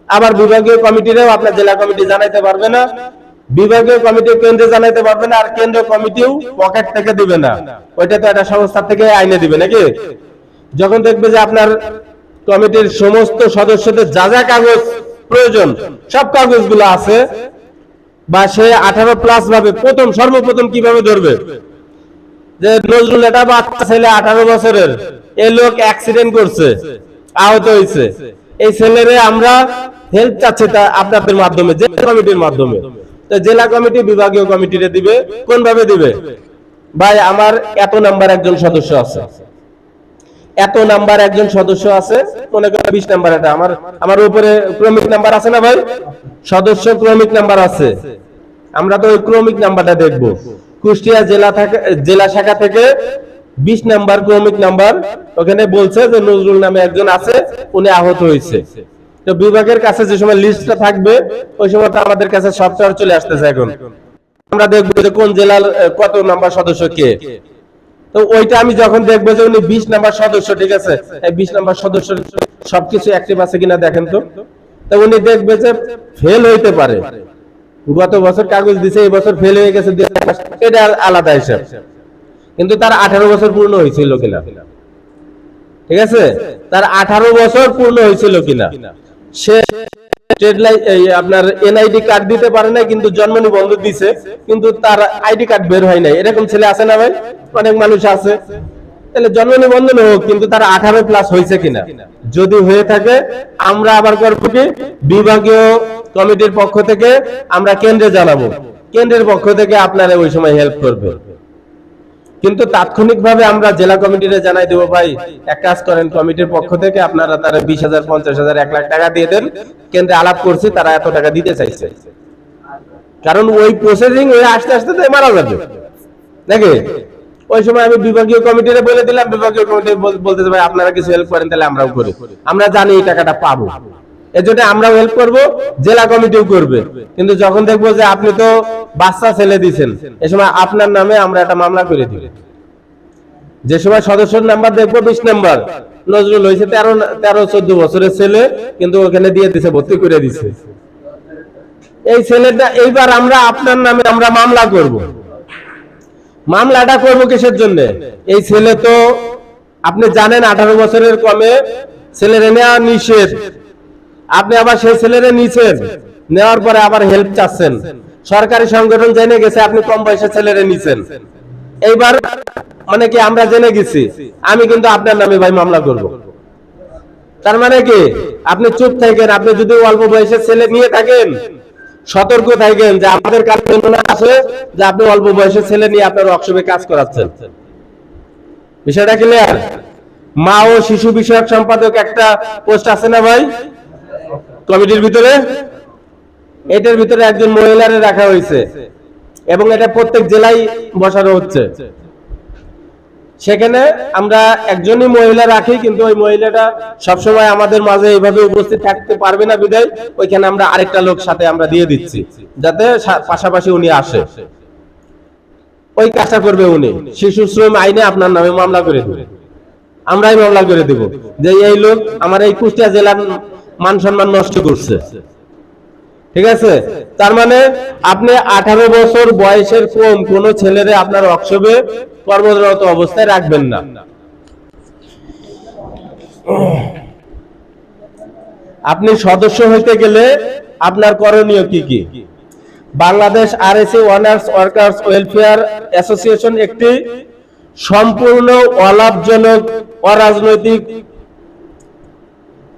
আবার বিভাগীয় কমিটিরেও আপনার জেলা কমিটি জানাইতে পারবে না, বিভাগীয় কমিটি কেন্দ্রে জানাইতে পারবে না, আর কেন্দ্র কমিটিও পকেট থেকে দিবে না, ওইটা তো একটা সংস্থা থেকে আইনে দিবে নাকি। যখন দেখবে যে আপনার কমিটির সমস্ত সদস্যদের যা যা কাগজ প্রয়োজন সব কাগজগুলো আছে, বা সে 18+ ভাবে সর্বপ্রথম কিভাবে ধরবে যে নজরুল এটা বাচ্চা ছেলে 18 বছরের, এই লোক অ্যাক্সিডেন্ট করছে, আহত হয়েছে, এই ছেলেরে আমরা হেল্প চাচ্ছি তা আপনাদের মাধ্যমে, জেলা কমিটির মাধ্যমে। তো জেলা কমিটি বিভাগীয় কমিটিরে দিবে, কোন ভাবে দিবে ভাই? আমার এত নাম্বার একজন সদস্য আছে, এত নাম্বার একজন সদস্য আছে, মনে করেন 20 নাম্বার, এটা আমার উপরে ক্রমিক নাম্বার আছে না ভাই? সদস্য ক্রমিক নাম্বার আছে, আমরা তো ওই ক্রমিক নাম্বারটা দেখবো। কুষ্টিয়া জেলা শাখা থেকে 20 নাম্বার ক্রমিক নাম্বার, ওখানে বলছে যে নজরুল নামে একজন আছে, উনি আহত হয়েছে। তো বিভাগের কাছে যে সময় লিস্টটা থাকবে, ওই সময় তো আমাদের কাছে সফটওয়্যার চলে আসতেছে, এখন আমরা দেখবো যে কোন জেলার কত নাম্বার সদস্য কে। তো ওইটা আমি যখন দেখবো যে উনি 20 নাম্বার সদস্য, ঠিক আছে, এই 20 নাম্বার সদস্য সবকিছু অ্যাক্টিভ আছে কিনা দেখেন তো। তো উনি দেখবে যে ফেল হইতে পারে, গত বছর কাগজ দিছে, এই বছর ফেল হয়ে গেছে, এটা আলাদা হিসাব। কিন্তু তার 18 বছর পূর্ণ হয়েছিল কিনা, ঠিক আছে, তার 18 বছর পূর্ণ হয়েছিল কিনা, সে আপনার এনআইডি কার্ড দিতে পারে না, কিন্তু জন্ম নিবন্ধন দিছে, কিন্তু তার আইডি কার্ড বের হয় নাই, এরকম ছেলে আছে না ভাই? অনেক মানুষ আছে। তাহলে জন্ম নিবন্ধন হোক, কিন্তু তার 18+ হয়েছে কিনা, যদি হয়ে থাকে আমরা আবার করব কি, বিভাগীয় কমিটির পক্ষ থেকে আমরা কেন্দ্রে জানাবো, কেন্দ্রের পক্ষ থেকে আপনারা ওই সময় হেল্প করবে। কিন্তু তাৎক্ষণিকভাবে আমরা জেলা কমিটিতে জানাই দেবো, ভাই এক কাজ করেন, কমিটির পক্ষ থেকে আপনারা তারা 20,000, 50,000, 1 লাখ টাকা দিয়ে দেন, কেন্দ্রে আলাপ করছি তারা এত টাকা দিতে চাইছে। কারণ ওই প্রসেসিং হয়ে আসতে আসতে তো মারা যাবে নাকি। ওই সময় আমি বিভাগীয় কমিটিতে বলে দিলাম, বিভাগীয় কমিটি বলতেছে ভাই আপনারা কিছু হেল্প করেন, তাহলে আমরাও করি, আমরা জানি এই টাকাটা পাবো, এজন্য আমরাও হেল্প করব, জেলা কমিটিও করবে। কিন্তু যখন দেখবো যে আপনি তো বাচ্চা ছেলে দিচ্ছেন, এ সময় আপনার নামে আমরা একটা মামলা করে দিব। যে সময় সদস্যর নাম্বার দেখবো 20 নাম্বার, নজরুল হয়েছে 13-14 বছরের ছেলে, কিন্তু ওখানে দিয়ে দিছে, ভর্তি করে দিছে। এই ছেলেটা এইবার আমরা আপনার নামে আমরা মামলা করব। মামলাটা করব কিসের জন্য? এই ছেলে তো আপনি জানেন 18 বছরের কমে ছেলের নেওয়া নিষেধ, আপনি আবার সেই ছেলেরে নিছেন, নেওয়ার পরে আবার হেল্প চাচ্ছেন, সরকারি সংগঠন জেনে গেছে আপনি কম বয়সের ছেলেরে নিছেন। এইবার মানে কি আমরা জেনে গেছি, আমি কিন্তু আপনার নামে ভাই মামলা করব। তার মানে কি আপনি চুপ থাকেন, আপনি যদি অল্প বয়সের ছেলে নিয়ে থাকেন সতর্ক থাকেন যে আমাদের কাছে আছে যে আপনি অল্প বয়সের ছেলে নিয়ে আপনার ওয়ার্কশপে কাজ করাচ্ছেন। বিষয়টা ক্লিয়ার? মা ও শিশু বিষয়ক সম্পাদক একটা পোস্ট আছে না ভাই কমিটির ভিতরে, এটার ভিতরে একজন মহিলারে রাখা হয়েছে এবং এটা প্রত্যেক জেলায় বসানো হচ্ছে। সেখানে আমরা একজনই মহিলা রাখি, কিন্তু ওই মহিলাটা সবসময় আমাদের মাঝে এইভাবে উপস্থিত থাকতে পারবে না বিদায় ওইখানে আমরা আরেকটা লোক সাথে আমরা দিয়ে দিচ্ছি, যাতে পাশাপাশি উনি আসে, ওই কাজটা করবে উনি। শিশু শ্রম আইনে আপনার নামে মামলা করে দেবে, আমরাই মামলা করে দেব যে এই লোক আমার এই কুষ্টিয়া জেলার মান সম্মান নষ্ট করছে, ঠিক আছে। তার মানে আপনি 18 বছর বয়সের কম কোন ছেলেরে আপনার ওয়ার্কশপে কর্মরত অবস্থায় রাখবেন না। আপনি সদস্য হইতে গেলে আপনার করণীয় কি কি? Bangladesh RAC honours workers welfare association একটি সম্পূর্ণ অলাভজনক, অরাজনৈতিক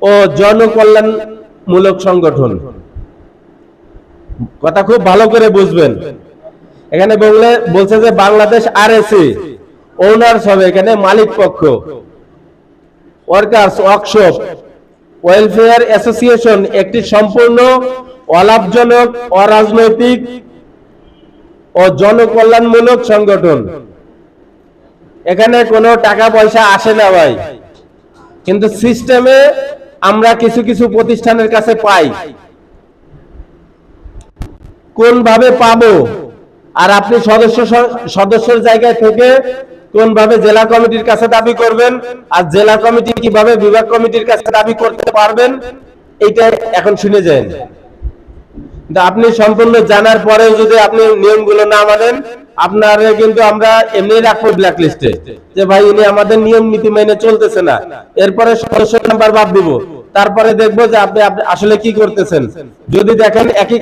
ও জনকল্যাণমূলক সংগঠন। কথা খুব ভালো করে বুঝবেন। এখানে বলছে যে বাংলাদেশ আরএসি ওনার্স হবে, এখানে মালিক পক্ষ, ওয়ার্কার্স ওয়ার্কশপ ওয়েলফেয়ার অ্যাসোসিয়েশন একটি সম্পূর্ণ অলাভজনক, অরাজনৈতিক ও জনকল্যাণমূলক সংগঠন। এখানে কোনো টাকা পয়সা আসে না ভাই, কিন্তু সিস্টেমে আমরা কিছু কিছু প্রতিষ্ঠানের কাছে পাই। কোন ভাবে পাবো? আর আপনি সদস্যের জায়গায় থেকে কোন ভাবে জেলা কমিটির কাছে দাবি করবেন, আর জেলা কমিটি কিভাবে বিভাগ কমিটির কাছে দাবি করতে পারবেন, এইটা এখন শুনে যান। আপনি সম্পূর্ণ জানার পরেও যদি আপনি নিয়মগুলো না মানেন, আপনার কিন্তু আমরা এমনি রাখবো ব্ল্যাক লিস্টে, যে ভাই ইনি আমাদের নিয়ম নীতি মেনে চলতেছে না। এরপরে সদস্য নাম্বার বাদ দিব, তারপরে দেখবো যে আপনি আসলে কি করতেছেন। যদি দেখেন একই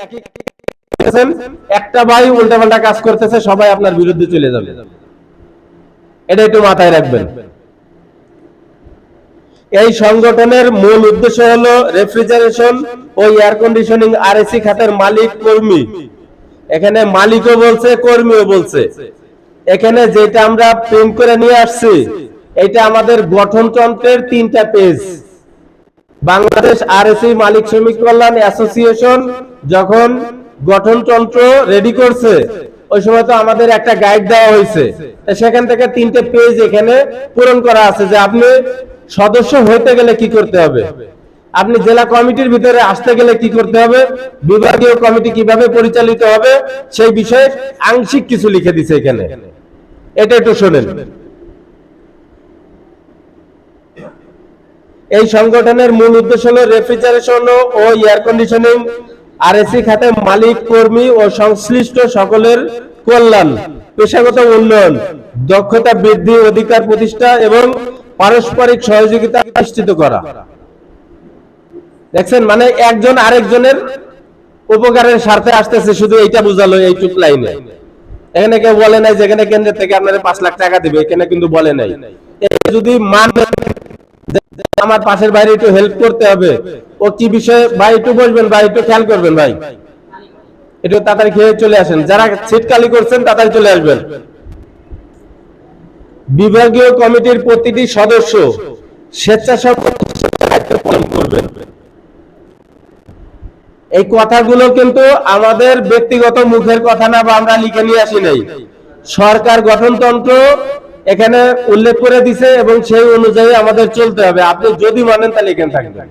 একটা ভাই উল্টাপাল্টা কাজ করতেছে, সবাই আপনার বিরুদ্ধে চলে যাবে। এটা একটু মাথায় রাখবেন। এই সংগঠনের মূল উদ্দেশ্য হলো রেফ্রিজারেশন ও এয়ার কন্ডিশনিং আরএসি খাতের মালিক কর্মী। এখানে মালিকও বলছে, কর্মীও বলছে। এখানে যেটা আমরা প্রিন্ট করে নিয়ে আসছি, এটা আমাদের গঠনতন্ত্রের 3টা পেজ। বাংলাদেশ আরএসি মালিক শ্রমিক কল্যাণ অ্যাসোসিয়েশন যখন গঠনতন্ত্র রেডি করছে, ওই সময় তো আমাদের একটা গাইড দেওয়া হয়েছে, সেখান থেকে 3টে পেজ এখানে পূরণ করা আছে যে আপনি সদস্য হইতে গেলে কি করতে হবে, আপনি জেলা কমিটির ভিতরে আসতে গেলে কি করতে হবে, বিভাগীয় কমিটি কিভাবে পরিচালিত হবে, সেই বিষয়ে আংশিক কিছু লিখে দিছে এখানে। এটা একটু শোনেন। এই সংগঠনের মূল উদ্দেশ্য হলো রেফ্রিজারেশন ও এয়ার কন্ডিশনিং আরএসি খাতে মালিক, কর্মী ও সংশ্লিষ্ট সকলের কল্যাণ, পেশাগত উন্নয়ন, দক্ষতা বৃদ্ধি, অধিকার প্রতিষ্ঠা এবং পারস্পরিক সহযোগিতা নিশ্চিত করা। দেখছেন, মানে একজন আরেকজনের উপকারের স্বার্থে আসতেছে, শুধু এইটা বুঝালো এইটুক লাইনে। এখানে কেউ বলে নাই যেখানে কেন্দ্র থেকে আপনারা 5 লাখ টাকা দিবে, এখানে কিন্তু বলে নাই। যদি আমার পাশের বাইরে একটু হেল্প করতে হবে, ও কি বিষয়ে ভাই একটু বলবেন, ভাই একটু খেয়াল করবেন, ভাই একটু তাড়াতাড়ি খেয়ে চলে আসেন, যারা সিট খালি করছেন তাড়াতাড়ি চলে আসবেন। বিভাগীয় কমিটির প্রতিটি সদস্য স্বেচ্ছাসেবক দায়িত্ব পালন করবেন। এই কথাগুলো কিন্তু আমাদের ব্যক্তিগত মুখের কথা না, বা আমরা লিখে নিয়ে আসি নাই। সরকার গঠনতন্ত্র এখানে উল্লেখ করে দিছে এবং সেই অনুযায়ী আমাদের চলতে হবে। আপনি যদি মানেন তাহলে এখানে থাকবেন।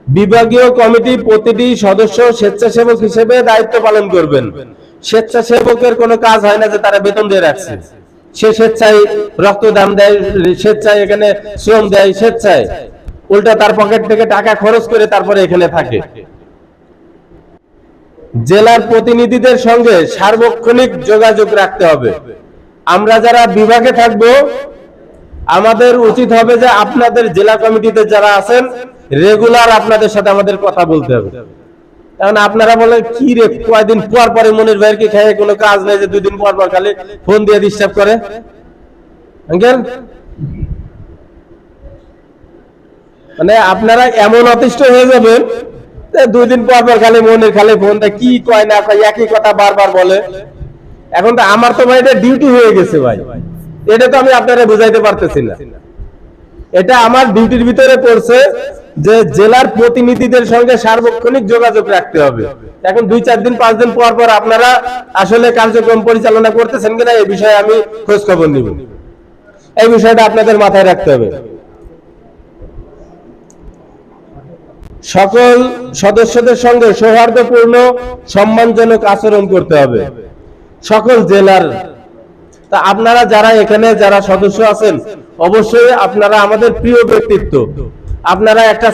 বিভাগীয় কমিটি প্রতিটি সদস্য স্বেচ্ছাসেবক হিসেবে দায়িত্ব পালন করবেন। স্বেচ্ছাসেবকের কোনো কাজ হয় না যে তারা বেতন দিয়ে রাখছে। সে স্বেচ্ছায় রক্তদান দেয়, স্বেচ্ছায় এখানে শ্রম দেয়, স্বেচ্ছায়, উল্টা তার পকেট থেকে টাকা খরচ করে তারপরে এখানে থাকে। জেলার প্রতিনিধিদের সঙ্গে সার্বক্ষণিক যোগাযোগ রাখতে হবে। আমরা যারা বিভাগে থাকবো, আমাদের উচিত হবে যে আপনাদের জেলা কমিটিতে যারা আছেন রেগুলার আপনাদের সাথে আমাদের কথা বলতে হবে। কারণ আপনারা বলে কি রে, কয়দিন পর পরে মনির ভাইয়ের কি খেয়ে কোনো কাজ নেই যে 2 দিন পর পর খালি ফোন দিয়ে ডিস্টার্ব করে। আঙ্কেল, মানে আপনারা এমন অতিষ্ঠ হয়ে যাবেন 2 দিন পর পর খালি মনির খালি ফোন দেয়, কি কয় না কয় একই কথা বারবার বলে। এখন তো আমার তো ভাই এটা ডিউটি হয়ে গেছে ভাই, এটা তো আমি আপনারা বুঝাইতে পারতেছি না। এটা আমার ডিউটির ভিতরে পড়ছে যে জেলার প্রতিনিধিদের সঙ্গে সার্বক্ষণিক যোগাযোগ রাখতে হবে। এখন 2, 4 দিন 5 দিন পর পর আপনারা আসলে কার্যক্রম পরিচালনা করতেছেন কিনা এই বিষয়ে আমি খোঁজ খবর নিব। এই বিষয়টা আপনাদের মাথায় রাখতে হবে। সকল সদস্যদের সঙ্গে সৌহার্দ্যপূর্ণ সম্মানজনক আচরণ করতে হবে। সকল জেলার, তা আপনারা যারা এখানে যারা সদস্য আছেন অবশ্যই আপনারা আমাদের প্রিয় ব্যক্তিত্ব। আপনারা একটা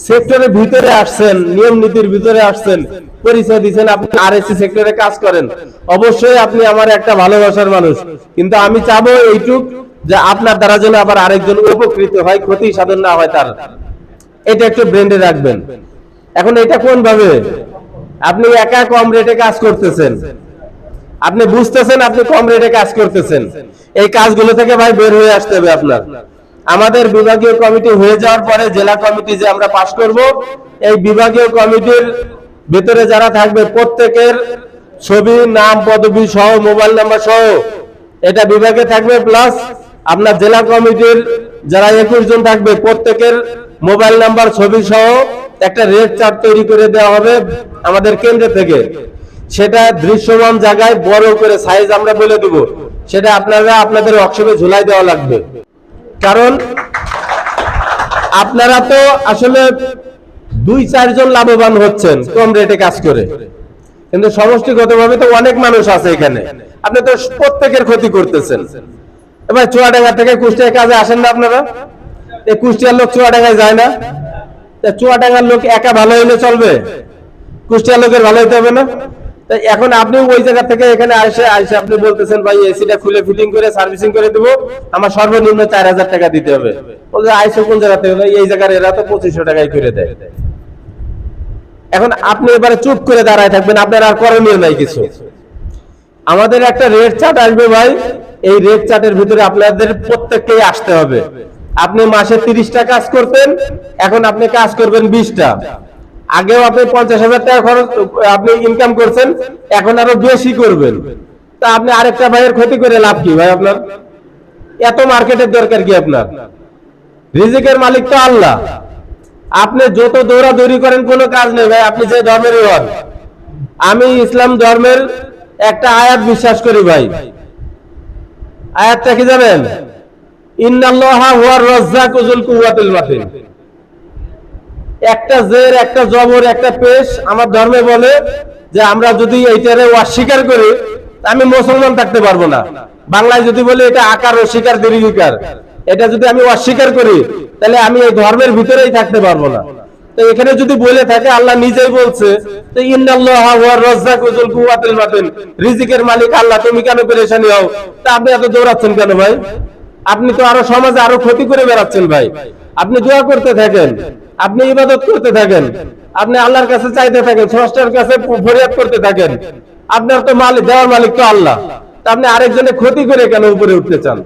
সেক্টরের ভিতরে আসছেন, নিয়ম নীতির ভিতরে আসছেন, পরিচয় দিচ্ছেন, আপনি আরএসসি সেক্টরে কাজ করেন, অবশ্যই আপনি আমার একটা ভালোবাসার মানুষ। কিন্তু আমি চাবো এইটুক যে আপনার দ্বারা যেন আবার আরেকজন উপকৃত হয়, ক্ষতি সাধন না হয় তার, এটা একটু ব্রেন্ডে রাখবেন। এখন এটা কোন ভাবে আপনি একা কম রেটে কাজ করতেছেন, আপনি বুঝতেছেন আপনি কম রেটে কাজ করতেছেন, এই কাজগুলো থেকে ভাই বের হয়ে আসতে হবে আপনার। আমাদের বিভাগীয় কমিটি হয়ে যাওয়ার পরে জেলা কমিটি যে আমরা পাস করব, এই বিভাগীয় কমিটির ভিতরে যারা থাকবে প্রত্যেকের ছবি, নাম, পদবি সহ, মোবাইল নাম্বার সহ এটা বিভাগে থাকবে। প্লাস আপনার জেলা কমিটির যারা 21 জন থাকবে প্রত্যেকের মোবাইল নাম্বার, ছবি সহ একটা রেড চার্ট তৈরি করে দেওয়া হবে আমাদের কেন্দ্র থেকে। সেটা দৃশ্যমান জায়গায় বড় করে সাইজ আমরা বলে দেব, সেটা আপনারা আপনাদের ওয়ার্কশপে ঝুলাই দেওয়া লাগবে। কারণ আপনারা তো আসলে 2-4 জন লাভবান হচ্ছেন কম রেটে কাজ করে, কিন্তু সমষ্টিগতভাবে তো অনেক মানুষ আছে এখানে, আপনি তো প্রত্যেকের ক্ষতি করতেছেন। এবার চুয়াডাঙ্গা থেকে কুষ্টিয়ায় কাজে আসেন না আপনারা? এই কুষ্টিয়ার লোক চুয়াডাঙ্গায় যায় না? চুয়াডাঙ্গার লোক একা ভালো হইলে চলবে? কুষ্টিয়ার লোকের ভালো হইতে হবে না? এখন আপনি ওই জায়গা থেকে এখানে আইসে আপনি বলতেছেন ভাই এসিটা খুলে ফিটিং করে সার্ভিসিং করে দেবো, আমার সর্বনিম্ন 4000 টাকা দিতে হবে। বলছে আইসো কোন জায়গা থেকে? এই জায়গার এরা তো 2500 টাকায় করে দেয়। এখন আপনি এবারে চুপ করে দাঁড়ায় থাকবেন, আপনার আর করণীয় নাই কিছু। আমাদের একটা রেট চার্ট আসবে ভাই, এই রেট চার্টের ভিতরে আপনাদের প্রত্যেককেই আসতে হবে। আপনি মাসে 30টা কাজ করতেন, এখন আপনি কাজ করবেন 20টা। আগেও আপনি 50,000 টাকা খরচ আপনি ইনকাম করছেন, এখন আরো বেশি করবেন। তা আপনি আরেকটা ভাইয়ের ক্ষতি করে লাভ কি ভাই? আপনার এত মার্কেটের দরকার কি? আপনার রিজিকের মালিক তো আল্লাহ। আপনি যত দৌড়াদৌড়ি করেন কোনো কাজ নেই ভাই, আপনি যে ধর্মেরই হন। আমি ইসলাম ধর্মের একটা আয়াত বিশ্বাস করি ভাই। আয়াতটা কি জানেন? ইন্নাল্লাহা হুয়ার রাজ্জাকু যুল কুওয়াতিল মাতিন। একটা জের, একটা জবর, একটা পেশ আমার ধর্মে বলে যে আমরা যদি এইটারে অস্বীকার করি আমি মুসলমান থাকতে পারবো না। বাংলায় যদি বলে এটা আকার অস্বীকার দীর্ঘিকার, এটা যদি আমি অস্বীকার করি তাহলে আমি এই ধর্মের ভিতরেই থাকতে পারবো না। তো এখানে যদি বলে থাকে, আল্লাহ নিজেই বলছে তো ইন্নাল্লাহা ওয়ার রাজ্জাকু যুল কুওয়াতিল মাতিন, রিজিকের মালিক আল্লাহ, তুমি কেন পেরেশানি হও? তা আপনি এত দৌড়াচ্ছেন কেন ভাই? আপনি তো আরো সমাজে আরো ক্ষতি করে বেড়াচ্ছেন ভাই। আপনি দোয়া করতে থাকেন, আপনি ইবাদত করতে থাকেন, আপনি আল্লাহর কাছে চাইতে থাকেন, স্রষ্টার কাছে ফরিয়াদ করতে থাকেন। আপনার তো মালিক, দেওয়ার মালিক তো আল্লাহ। তা আপনি আরেকজনের ক্ষতি করে কেন উপরে উঠতে চান?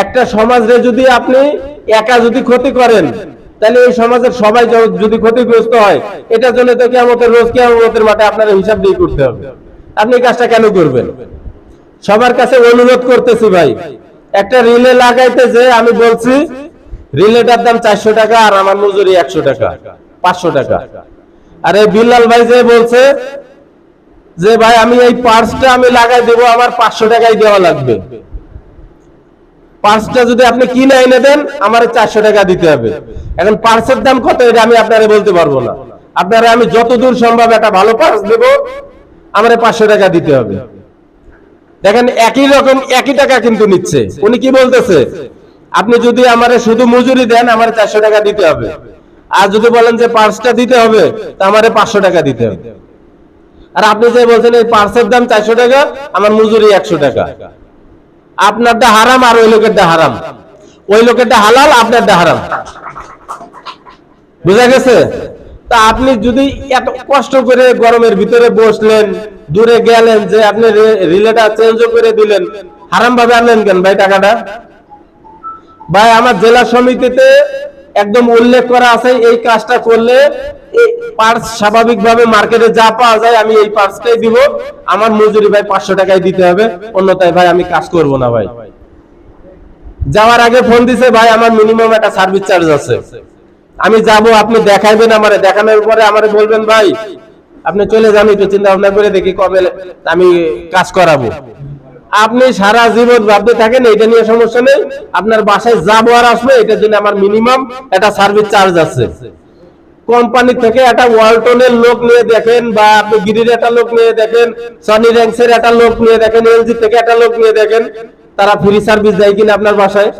একটা সমাজে যদি আপনি একা যদি ক্ষতি করেন, তাহলে এই সমাজের সবাই যদি ক্ষতিগ্রস্ত হয়, এটার জন্য তো কিয়ামতের রোজ কিয়ামতের মাঠে আপনার হিসাব দিয়ে করতে হবে। আপনি এই কাজটা কেন করবেন? সবার কাছে অনুরোধ করতেছি ভাই, একটা রিলে লাগাইতে যে আমি বলছি রিলেটার দাম 400 টাকা আর আমার মজুরি 100 টাকা, 500 টাকা। আর এই বিল্লাল ভাই যে বলছে যে ভাই আমি এই পার্সটা আমি লাগাই দেবো, আমার 500 টাকাই দেওয়া লাগবে। পার্সটা যদি আপনি কিনে এনে দেন, আমার 400 টাকা দিতে হবে। এখন পার্সের দাম কত এটা আমি আপনারে বলতে পারবো না। আপনারা আমি যতদূর সম্ভব একটা ভালো পার্স দেব, আমার 500 টাকা দিতে হবে। দেখেন একই রকম একই টাকা কিন্তু নিচ্ছে। উনি কি বলতেছে, আপনি যদি আমারে শুধু মজুরি দেন, আমার 400 টাকা দিতে হবে। আর যদি বলেন যে পার্সটা দিতে হবে, তা আমারে 500 টাকা দিতে হবে। আর আপনি যে বলছেন এই পার্সের দাম 400 টাকা, আমার মজুরি 100 টাকা। আপনারটা হারাম আর ওই লোকেরটা হারাম, ওই লোকেরটা হালাল, আপনারটা হারাম। বুঝা গেছে? তা আপনি যদি এত কষ্ট করে গরমের ভিতরে বসলেন, দূরে গেলেন, যে আপনি রিলেটা চেঞ্জ করে দিলেন, হারাম ভাবে আনলেন কেন ভাই টাকাটা? ভাই আমার জেলা সমিতিতে একদম উল্লেখ করা আছে, এই কাজটা করলে এই পার্স স্বাভাবিকভাবে মার্কেটে যা পাওয়া যায় আমি এই পার্সটাই দিব, আমার মজুরি ভাই 500 টাকায় দিতে হবে, অন্যথায় ভাই আমি কাজ করব না ভাই। যাওয়ার আগে ফোন দিছে, ভাই আমার মিনিমাম একটা সার্ভিস চার্জ আছে, আমি যাব, আপনি দেখাইবেন আমারে, দেখানোর পরে আমারে বলবেন ভাই আপনি চলে যান, একটু চিন্তা ভাবনা করে দেখি কবে আমি কাজ করাবো। আপনি সারা জীবন ভাবতে থাকেন এটা নিয়ে সমস্যা নেই, আপনার বাসায় যাবো আর আসবে, এটার জন্য আমার মিনিমাম একটা সার্ভিস চার্জ আছে। কোম্পানি থেকে একটা ওয়ালটনের লোক নিয়ে দেখেন, বা আপনি গিরির একটা লোক নিয়ে দেখেন, সনি র্যাঙ্কসের একটা লোক নিয়ে দেখেন, এলজি থেকে একটা লোক নিয়ে দেখেন, তারা ফ্রি সার্ভিস দেয় কিনা আপনার বাসায়?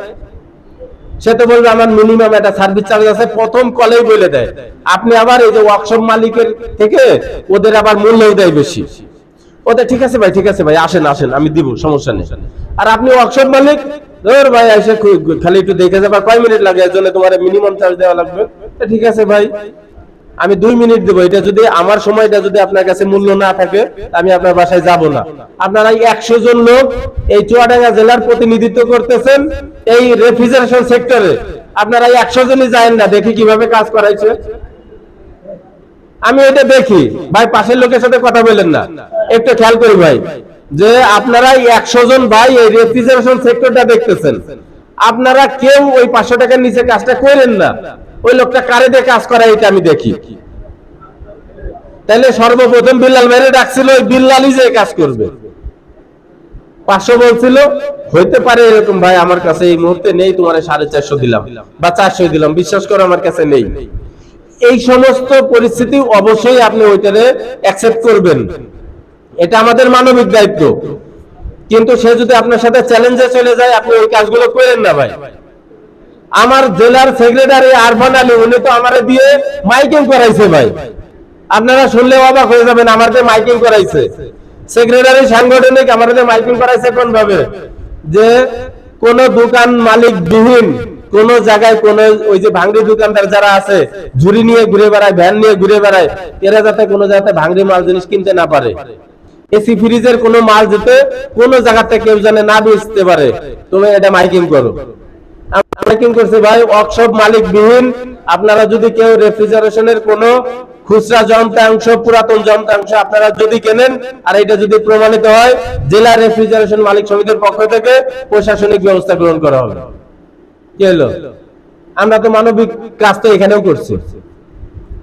সে তো বলবে আমার মিনিমাম একটা সার্ভিস চার্জ আছে, প্রথম কলেই বলে দেয়। আপনি আবার এই যে ওয়ার্কশপ মালিকের থেকে ওদের আবার মূল্যও দেয় বেশি। ওদের ঠিক আছে ভাই, ঠিক আছে ভাই, আসেন আসেন আমি দিব, সমস্যা নেই। আর আপনি ওয়ার্কশপ মালিক, ধর ভাই এসে খালি একটু দেখে যাবার কয় মিনিট লাগে, এর জন্য তোমার মিনিমাম চার্জ দেওয়া লাগবে। ঠিক আছে ভাই, আমি 2 মিনিট দেবো। এটা যদি আমার সময়টা যদি আপনার কাছে মূল্য না থাকে, আমি আপনার বাসায় যাব না। আপনারা 100 জন লোক এই চুয়াডাঙ্গা জেলার প্রতিনিধিত্ব করতেছেন এই রেফ্রিজারেশন সেক্টরে, আপনারা 100 জনই যায়েন না, দেখি কিভাবে কাজ করাইছে। আমি এটা দেখি ভাই, পাশের লোকের সাথে কথা বলেন না, একটু খেয়াল করি ভাই, যে আপনারা 100 জন ভাই এই রেফ্রিজারেশন সেক্টরটা দেখতেছেন, আপনারা কেউ ওই 500 টাকার নিচে কাজটা করেন না। ওই লোকটা কারে দিয়ে কাজ করায় এটা আমি দেখি। তাহলে সর্বপ্রথম বিল্লাল ভাইরে ডাকছিল, ওই বিল্লালই যে কাজ করবে। 500 বলছিল, হইতে পারে এরকম ভাই, আমার কাছে এই মুহূর্তে নেই, তোমার 450 দিলাম বা 400 দিলাম, বিশ্বাস করো আমার কাছে নেই। এই সমস্ত পরিস্থিতি অবশ্যই আপনি ওইটারে অ্যাকসেপ্ট করবেন, এটা আমাদের মানবিক দায়িত্ব। কিন্তু সে যদি আপনার সাথে চ্যালেঞ্জে চলে যায়, আপনি ওই কাজগুলো করেন না ভাই। আমার জেলার সেক্রেটারি আরফান আলী, উনি তো আমারে দিয়ে মাইকিং করাইছে ভাই, আপনারা শুনলে অবাক হয়ে যাবেন, আমাদের মাইকিং করাইছে সেক্রেটারি সাংগঠনিক, আমাদের মাইকিং করাইছে কোন ভাবে, যে কোন দোকান মালিক বিহীন কোন জায়গায় কোন ওই যে ভাঙড়ি দোকানদার যারা আছে, ঝুড়ি নিয়ে ঘুরে বেড়ায়, ভ্যান নিয়ে ঘুরে বেড়ায়, এরা যাতে কোনো জায়গাতে ভাঙড়ি মাল জিনিস কিনতে না পারে, এসি ফ্রিজের কোনো মাল যেতে কোনো জায়গাতে কেউ জানে না বেচতে পারে, তুমি এটা মাইকিং করো। মাইকিং করছে ভাই, ওয়ার্কশপ মালিক বিহীন, আপনারা যদি কেউ রেফ্রিজারেশনের কোনো খুচরা যন্ত্রাংশ, পুরাতন যন্ত্রাংশ আপনারা যদি কেনেন, আর এটা যদি প্রমাণিত হয়, জেলা রেফ্রিজারেশন মালিক সমিতির পক্ষ থেকে প্রশাসনিক ব্যবস্থা গ্রহণ করা হবে। কি হলো? আমরা তো মানবিক কাজ তো এখানেও করছি।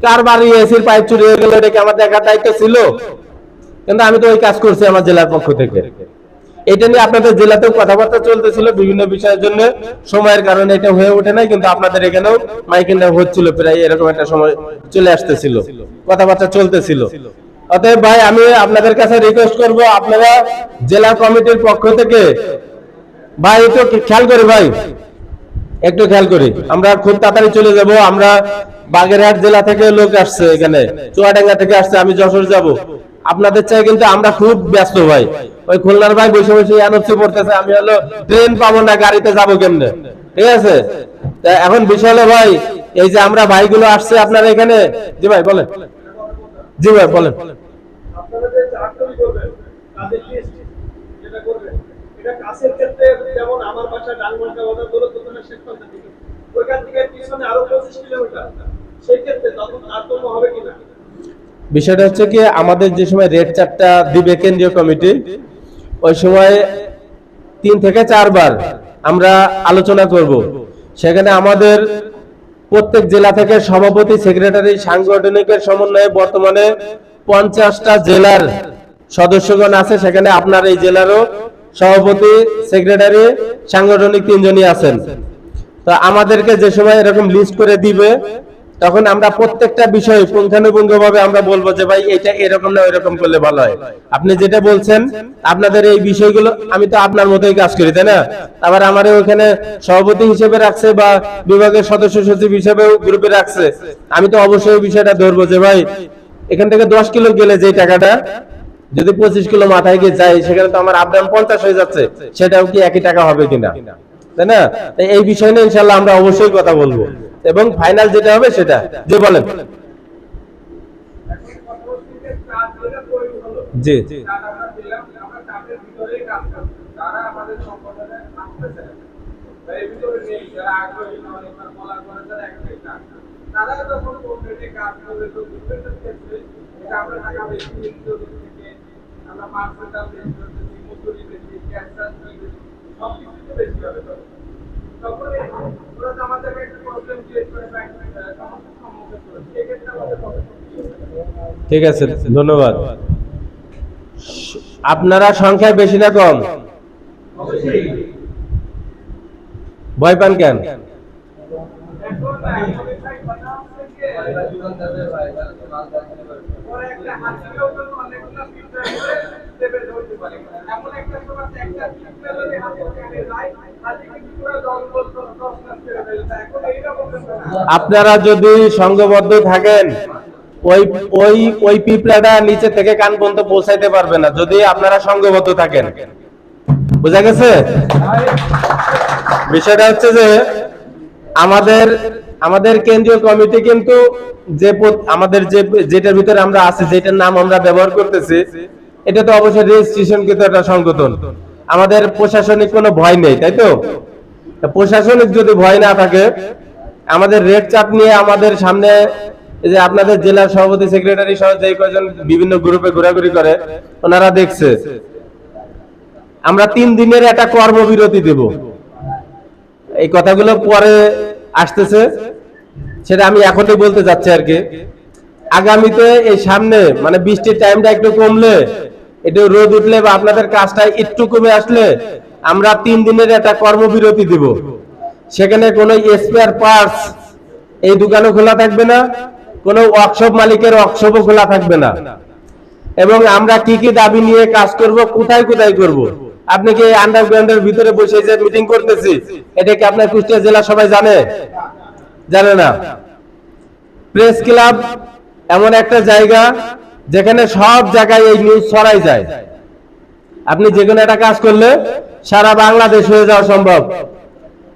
কার বাড়ি এসির পাইপ চুরি হয়ে গেল, এটা কি আমার দেখার দায়িত্ব ছিল? কিন্তু আমি তো ওই কাজ করছি আমার জেলার পক্ষ থেকে। এটা নিয়ে আপনাদের জেলাতেও কথাবার্তা চলতেছিল বিভিন্ন বিষয়ের জন্য, সময়ের কারণে এটা হয়ে ওঠে নাই, কিন্তু আপনাদের এখানেও মাইকিং হচ্ছিল, প্রায় এরকম একটা সময় চলে আসতেছিল, কথাবার্তা চলতেছিল। অতএব ভাই আমি আপনাদের কাছে রিকোয়েস্ট করব, আপনারা জেলা কমিটির পক্ষ থেকে ভাই একটু খেয়াল করি, ভাই একটু খেয়াল করি, আমরা খুব তাড়াতাড়ি চলে যাব। আমরা বাগেরহাট জেলা থেকে লোক আসছে, এখানে চুয়াডাঙ্গা থেকে আসছে, আমি যশোর যাব। আপনাদের চাই কিন্তু আমরা খুব ব্যস্ত ভাই। ওই খুলনার ভাই বসে বসে এনওসি পড়তেছে, আমি হলো ট্রেন পাবো না, গাড়িতে যাবো কেমনে, ঠিক আছে? তা এখন বিষয় হলো ভাই, এই যে আমরা ভাইগুলো আসছে আপনার এখানে, জি ভাই বলেন, জি ভাই বলেন। আপনারা যে চাকরি করবেন কাজের লিস্ট যেটা করবেন, এটা কাছের ক্ষেত্রে যেমন আমার বাসা ডানগড়া বাজার দৌলতপুরের শেখ পঞ্চায়েত থেকে ওইখান থেকে পিছনে আরো 25 কিলোমিটার, সেই ক্ষেত্রে তখন তারতম্য হবে কিনা? বিষয়টা হচ্ছে কি, আমাদের যে সময় রেড চার্টটা দিবে কেন্দ্রীয় কমিটি, ওই সময় 3 থেকে 4 বার আমরা আলোচনা করব। সেখানে আমাদের প্রত্যেক জেলা থেকে সভাপতি, সেক্রেটারি, সাংগঠনিকের সমন্বয়ে বর্তমানে 50টা জেলার সদস্যগণ আছে। সেখানে আপনার এই জেলারও সভাপতি, সেক্রেটারি, সাংগঠনিক 3 জনই আছেন। তো আমাদেরকে যে সময় এরকম লিস্ট করে দিবে, তখন আমরা প্রত্যেকটা বিষয় পুঙ্খানুপুঙ্খভাবে আমরা বলবো যে ভাই এটা এরকম না এরকম করলে ভালো হয়। আপনি যেটা বলছেন আপনাদের এই বিষয়গুলো, আমি তো আপনার মতোই কাজ করি, তাই না? আবার আমার ওখানে সভাপতি হিসেবে রাখছে বা বিভাগের সদস্য সচিব হিসেবে গ্রুপে রাখছে, আমি তো অবশ্যই বিষয়টা ধরবো যে ভাই এখান থেকে 10 কিলো গেলে যে টাকাটা যদি 25 কিলো মাথায় গিয়ে যায়, সেখানে তো আমার আপডাউন 50 হয়ে যাচ্ছে, সেটাও কি একই টাকা হবে কিনা, তাই না? এই বিষয় নিয়ে ইনশাআল্লাহ আমরা অবশ্যই কথা বলবো এবং ফাইনাল যেটা হবে সেটা। যে বলেন জি আমরা দিলাম, আমরা কাজের ভিতরেই কাজ করব, তারা আমাদের সংগঠনে আসতেছে এই ভিতরে নেই, যারা আগ্রহী নয় বা বলার পরে যারা একটাই কাজ, তারা যখন কমপ্লিটে কাজ করবে তো ডিফারেন্ট ক্ষেত্রে এটা আমরা টাকা বেশি দিতে থেকে আমরা পার্সেন্টাল বেশি করতেছি, মজুরি বেশি, ক্যান্সার বেশি, সব কিছুতে বেশি হবে। তখন ওরা তো আমাদেরকে একটা প্রবলেম ক্রিয়েট করে সমস্যার সম্মুখীন করে, সেক্ষেত্রে আমাদের ঠিক আছে, ধন্যবাদ। আপনারা সংখ্যায় বেশি না কম? ভয় পান কেন? আপনারা যদি সংঘবদ্ধ থাকেন, ওই ওই ওই পিঁপড়াটা নিচে থেকে কান পর্যন্ত পৌঁছাইতে পারবে না যদি আপনারা সংঘবদ্ধ থাকেন। বুঝা গেছে? বিষয়টা হচ্ছে যে আমাদের কেন্দ্রীয় কমিটি কিন্তু যে আমাদের যেটার ভিতরে আমরা আছি, যেটার নাম আমরা ব্যবহার করতেছি, এটা তো অবশ্যই রেজিস্ট্রেশন কিন্তু একটা সংগঠন। আমাদের প্রশাসনিক কোনো ভয় নেই, তাই তো? প্রশাসনিক যদি ভয় না থাকে, আমাদের রেড চাপ নিয়ে আমাদের সামনে এই যে আপনাদের জেলার সভাপতি, সেক্রেটারি সহ যে কয়েকজন বিভিন্ন গ্রুপে ঘোরাঘুরি করে, ওনারা দেখছে আমরা 3 দিনের একটা কর্মবিরতি দেব। এই কথাগুলো পরে আসতেছে, সেটা আমি এখনই বলতে যাচ্ছি আর কি। আগামীতে এই সামনে মানে বৃষ্টির টাইমটা একটু কমলে, একটু রোদ উঠলে বা আপনাদের কাজটা একটু কমে আসলে আমরা 3 দিনের একটা কর্মবিরতি দেব। সেখানে কোনো স্পেয়ার পার্টস এই দোকানও খোলা থাকবে না, কোনো ওয়ার্কশপ মালিকের ওয়ার্কশপও খোলা থাকবে না। এবং আমরা কি কি দাবি নিয়ে কাজ করব, কোথায় কোথায় করব, আপনি কি আন্ডারগ্রাউন্ডের ভিতরে বসে যে মিটিং করতেছি, এটা কি আপনার কুষ্টিয়া জেলা সবাই জানে? জানে না। প্রেস ক্লাব এমন একটা জায়গা যেখানে সব জায়গায় এই নিউজ ছড়াই যায়। আপনি যে কোনো একটা কাজ করলে সারা বাংলাদেশ হয়ে যাওয়া সম্ভব।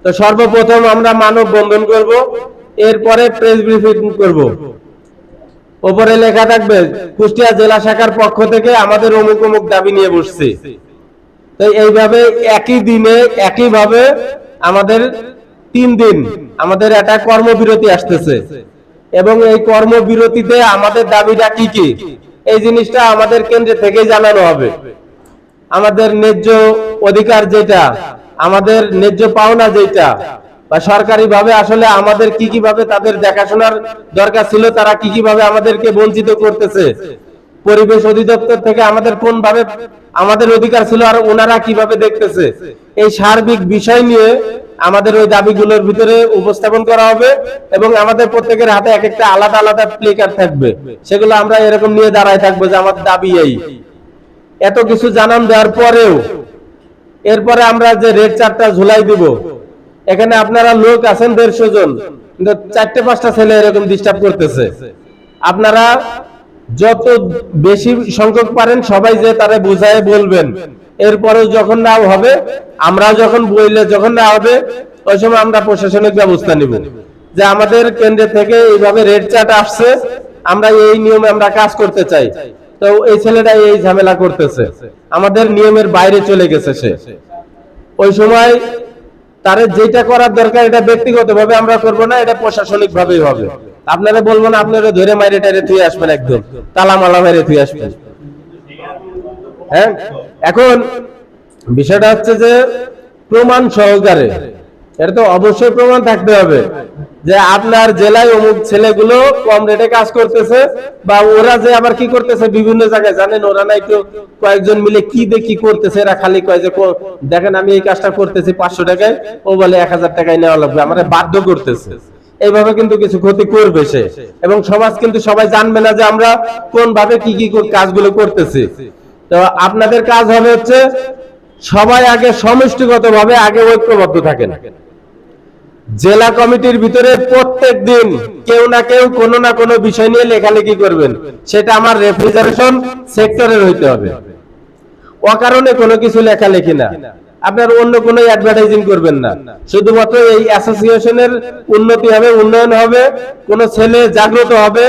তো সর্বপ্রথম আমরা মানববন্ধন করব, এরপরে প্রেস ব্রিফিং করব। উপরে লেখা থাকবে কুষ্টিয়া জেলা শাখার পক্ষ থেকে আমাদের অমুক অমুক দাবি নিয়ে বসছি। তো এইভাবে একই দিনে একইভাবে আমাদের 3 দিন আমাদের একটা কর্মবিরতি আসতেছে এবং এই কর্মবিরতিতে আমাদের দাবিটা কি কি, এই জিনিসটা আমাদের কেন্দ্র থেকে জানানো হবে। আমাদের ন্যায্য অধিকার যেটা, আমাদের ন্যায্য পাওনা যেটা, বা সরকারি ভাবে আসলে আমাদের কি কি ভাবে তাদের দেখাশোনার দরকার ছিল, তারা কি কি ভাবে আমাদেরকে বঞ্চিত করতেছে, পরিবেশ অধিদপ্তর থেকে আমাদের কোন ভাবে আমাদের অধিকার ছিল আর ওনারা কিভাবে দেখতেছে, এই সার্বিক বিষয় নিয়ে আমাদের ওই দাবিগুলোর ভিতরে উপস্থাপন করা হবে এবং আমাদের প্রত্যেকের হাতে এক একটা আলাদা আলাদা প্লেকার্ড থাকবে। সেগুলো আমরা এরকম নিয়ে দাঁড়ায় থাকবো যে আমাদের দাবি এই। এত কিছু জানান দেওয়ার পরেও এরপরে আমরা যে রেড চার্টটা ঝুলাই দিব, এখানে আপনারা লোক আছেন 150 জন, কিন্তু 4-5টা ছেলে এরকম ডিস্টার্ব করতেছে। আপনারা যত বেশি সংখ্যক পারেন সবাই যে তারা বুঝায় বলবেন, এরপরেও যখন না হবে, আমরা যখন বইলে যখন না হবে ওই সময় আমরা প্রশাসনিক ব্যবস্থা নিব যে আমাদের কেন্দ্র থেকে এইভাবে রেড চার্ট আসছে, আমরা এই নিয়মে আমরা কাজ করতে চাই, তো এই ছেলেটা এই ঝামেলা করতেছে, আমাদের নিয়মের বাইরে চলে গেছে সে। ওই সময় তারে যেটা করার দরকার এটা ব্যক্তিগতভাবে আমরা করব না, এটা প্রশাসনিক ভাবেই হবে। আপনারা বলবো না আপনারা ধরে মাইরে টাইরে থুয়ে আসবেন, একদম তালা মালা মাইরে থুয়ে আসবেন। হ্যাঁ, এখন বিষয়টা হচ্ছে যে প্রমাণ সহকারে, এটা তো অবশ্যই প্রমাণ থাকতে হবে যে আপনার জেলায় অমুক ছেলেগুলো কম রেটে কাজ করতেছে, বা ওরা যে আবার কি করতেছে বিভিন্ন জায়গায় জানেন, ওরা না একটু কয়েকজন মিলে কি দেখি করতেছে, এরা খালি কয় যে দেখেন আমি এই কাজটা করতেছি 500 টাকায়, ও বলে 1000 টাকায় নেওয়া লাগবে, আমাদের বাধ্য করতেছে। এইভাবে কিন্তু কিছু ক্ষতি করবে সে, এবং সমাজ কিন্তু সবাই জানবে না যে আমরা কোন ভাবে কি কি কাজগুলো করতেছি। তো আপনাদের কাজ হবে হচ্ছে সবাই আগে সমষ্টিগতভাবে আগে ঐক্যবদ্ধ থাকেন। জেলা কমিটির ভিতরে প্রত্যেক দিন কেউ না কেউ কোনো না কোনো বিষয় নিয়ে লেখালেখি করবেন, সেটা আমার রেফ্রিজারেশন সেক্টরের হইতে হবে, অকারণে কোনো কিছু লেখালেখি না। আপনার অন্য কোনো অ্যাডভার্টাইজিং করবেন না, শুধুমাত্র এই অ্যাসোসিয়েশনের উন্নতি হবে, উন্নয়ন হবে, কোন ছেলে জাগ্রত হবে,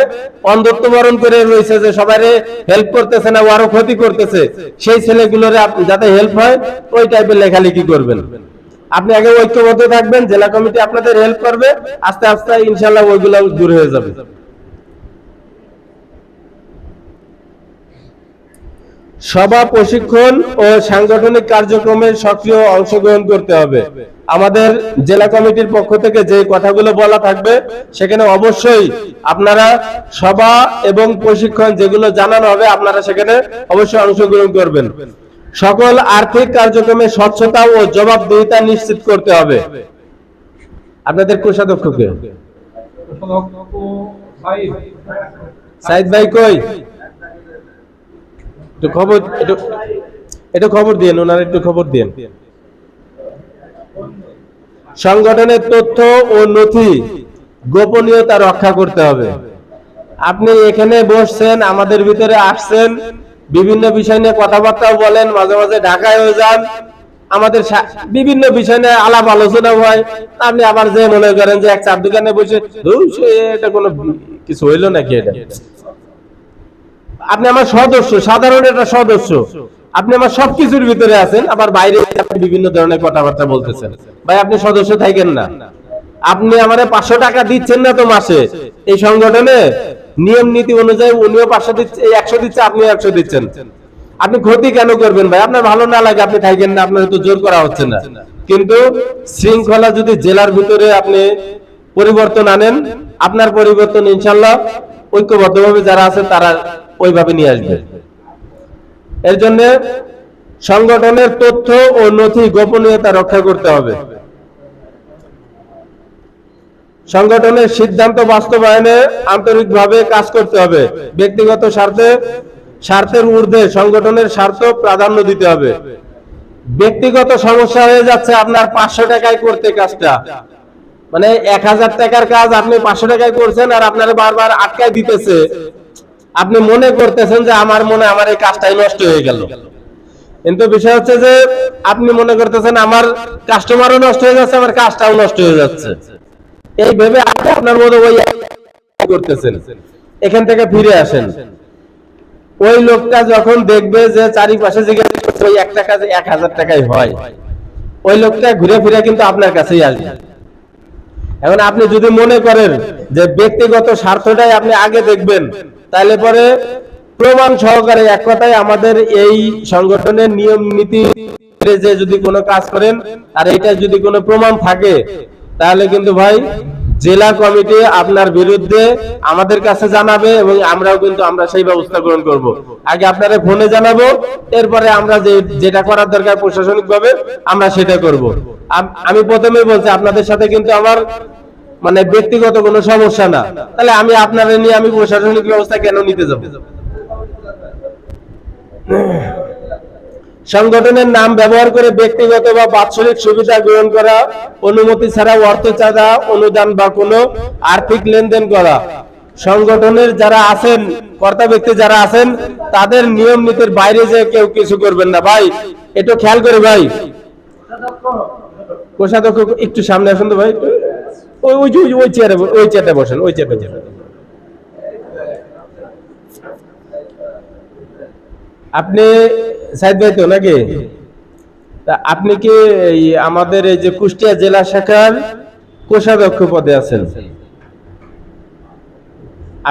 অন্ধত্ব বরণ করে রয়েছে যে সবাই হেল্প করতেছে না, আরো ক্ষতি করতেছে, সেই ছেলেগুলোর যাতে হেল্প হয় ওই টাইপের লেখালেখি করবেন। আপনি আগে ঐক্যবদ্ধ থাকবেন, জেলা কমিটি আপনাদের হেল্প করবে, আস্তে আস্তে ইনশাআল্লাহ ওইগুলো দূর হয়ে যাবে। সভা, প্রশিক্ষণ ও সাংগঠনিক কার্যক্রমে সক্রিয় অংশগ্রহণ করতে হবে। আমাদের জেলা কমিটির পক্ষ থেকে যে কথাগুলো বলা থাকবে সেখানে অবশ্যই আপনারা সভা এবং প্রশিক্ষণ যেগুলো জানানো হবে আপনারা সেখানে অবশ্যই অংশগ্রহণ করবেন। সকল আর্থিক কার্যক্রমে স্বচ্ছতা ও জবাবদিহিতা নিশ্চিত করতে হবে। আপনাদের কোষাধ্যক্ষকে সাইদ ভাই কই, একটু খবর দিন, ওনার একটু খবর দিন। সংগঠনের তথ্য ও নথি গোপনীয়তা রক্ষা করতে হবে। আপনি এখানে বসছেন, আমাদের ভিতরে আসছেন, বিভিন্ন বিষয় নিয়ে কথাবার্তাও বলেন, মাঝে মাঝে ঢাকায়ও যান, আমাদের বিভিন্ন বিষয় নিয়ে আলাপ আলোচনা হয়। আপনি আবার যে মনে করেন যে এক চার দোকানে বসে এটা কোনো কিছু হইলো নাকি, এটা আপনি আমার সদস্য, সাধারণ একটা সদস্য, আপনি আমার সবকিছুর ভিতরে আছেন, আবার বাইরে আপনি বিভিন্ন ধরনের কথাবার্তা বলতেছেন। ভাই আপনি সদস্য থাকেন না, আপনি আমারে 500 টাকা দিচ্ছেন না তো মাসে, এই সংগঠনে নিয়ম নীতি অনুযায়ী উনিও 500 দিচ্ছে, 100 দিচ্ছে, আপনিও 100 দিচ্ছেন, আপনি ক্ষতি কেন করবেন ভাই? আপনার ভালো না লাগে আপনি থাকেন না, আপনার তো জোর করা হচ্ছে না। কিন্তু শৃঙ্খলা যদি জেলার ভিতরে আপনি পরিবর্তন আনেন, আপনার পরিবর্তন ইনশাআল্লাহ ঐক্যবদ্ধভাবে যারা আছে তারা ওইভাবে নিয়ে আসবে। এর জন্য সংগঠনের তথ্য ও নথি গোপনীয়তা রক্ষা করতে হবে। সংগঠনের সিদ্ধান্ত বাস্তবায়নে আন্তরিকভাবে কাজ করতে হবে। ব্যক্তিগত স্বার্থের ঊর্ধ্বে সংগঠনের স্বার্থ প্রাধান্য দিতে হবে। ব্যক্তিগত সমস্যা হয়ে যাচ্ছে আপনার 500 টাকায় করতে কাজটা, মানে 1000 টাকার কাজ আপনি 500 টাকায় করছেন, আর আপনারা বারবার আটকায় দিতেছে, আপনি মনে করতেছেন যে আমার এই কাজটাই নষ্ট হয়ে গেল। কিন্তু বিষয় হচ্ছে যে আপনি মনে করতেছেন আমার কাস্টমারও নষ্ট হয়ে যাচ্ছে, আমার কাজটাও নষ্ট হয়ে যাচ্ছে, এই ভেবে আপনি আপনার মতো ওই করতেছেন। এখান থেকে ফিরে আসেন। ওই লোকটা যখন দেখবে যে চারিপাশে জিজ্ঞাসা করছে ওই একটা কাজে 1000 টাকায় হয়, ওই লোকটা ঘুরে ফিরে কিন্তু আপনার কাছেই আসবে। এখন আপনি যদি মনে করেন যে ব্যক্তিগত স্বার্থটাই আপনি আগে দেখবেন, তাহলে পরে প্রমাণ সহকারে, এক কথায় আমাদের এই সংগঠনের নিয়ম নীতি যে যদি কোনো কাজ করেন আর এটা যদি কোনো প্রমাণ থাকে, তাহলে কিন্তু ভাই জেলা কমিটি আপনার বিরুদ্ধে আমাদের কাছে জানাবে, এবং আমরা সেই ব্যবস্থা গ্রহণ করব। আগে আপনারা ফোনে জানাবো, এরপরে আমরা যেটা করার দরকার প্রশাসনিক ভাবে আমরা সেটা করব। আমি প্রথমেই বলছি আপনাদের সাথে কিন্তু আমার মানে ব্যক্তিগত কোনো সমস্যা না, তাহলে আমি আপনাদের নিয়ে আমি প্রশাসনিক ব্যবস্থা কেন নিতে যাব? সংগঠনের নাম ব্যবহার করে ব্যক্তিগত বা বাৎসরিক সুবিধা গ্রহণ করা, অনুমতি ছাড়া অর্থ চাঁদা, অনুদান বা কোনো আর্থিক লেনদেন করা। সংগঠনের যারা আছেন, কর্তা ব্যক্তি যারা আছেন, তাদের নিয়ম নীতির বাইরে যে কেউ কিছু করবেন না। ভাই একটু খেয়াল করে ভাই, কোষাধ্যক্ষ একটু সামনে আসুন তো ভাই, ওই চেয়ারে বসেন, ওই চেয়ারে। আপনি সাইদ ভাই তো নাকি? তা আপনি কি আমাদের এই যে কুষ্টিয়া জেলা শাখার কোষাধ্যক্ষ পদে আছেন?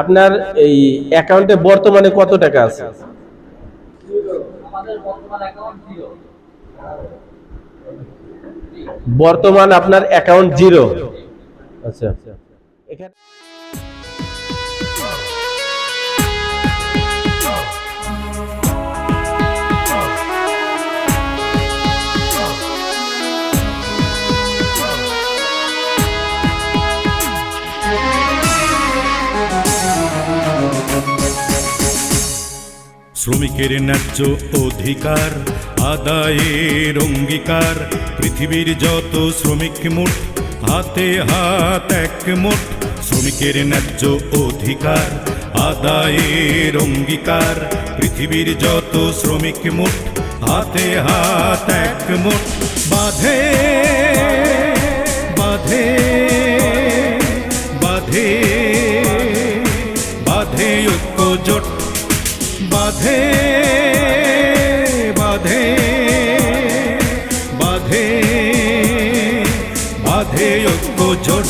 আপনার এই অ্যাকাউন্টে বর্তমানে কত টাকা আছে? বর্তমান আপনার অ্যাকাউন্ট 0। আচ্ছা, এখানে শ্রমিকের ন্যায্য অধিকার আদায়ের অঙ্গীকার, পৃথিবীর যত শ্রমিক মুঠ হাতে হাত একমুঠ। শ্রমিকের ন্যায্য অধিকার আদায়ের অঙ্গীকার, পৃথিবীর যত শ্রমিক মুঠ হাতে হাত একমুঠ। বাঁধে বাঁধে বাঁধে বাঁধে ঐক্য জোট, বাঁধে বাঁধে বাঁধে বাঁধে ঐক্য জোট।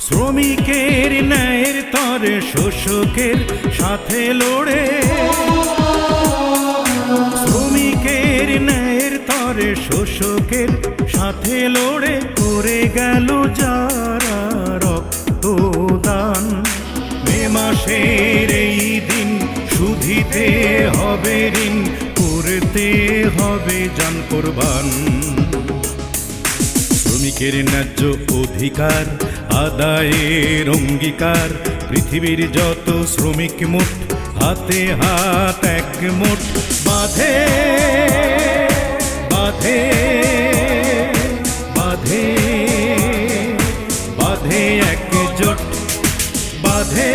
শ্রমিকের ন্যায়ের তরে শোষকের সাথে লড়ে, শ্রমিকের ন্যায়ের তরে শোষকের সাথে লড়ে করে গেল যারা রক্তদান। মে মাসের এই দিন শুধিতে হবে ঋণ, করতে হবে জান কোরবান। শ্রমিকের ন্যায্য অধিকার আদায়ের অঙ্গীকার, পৃথিবীর যত শ্রমিক মুঠ হাতে হাত একমুঠ। বাঁধে বাঁধে বাঁধে বাঁধে একজোট, বাঁধে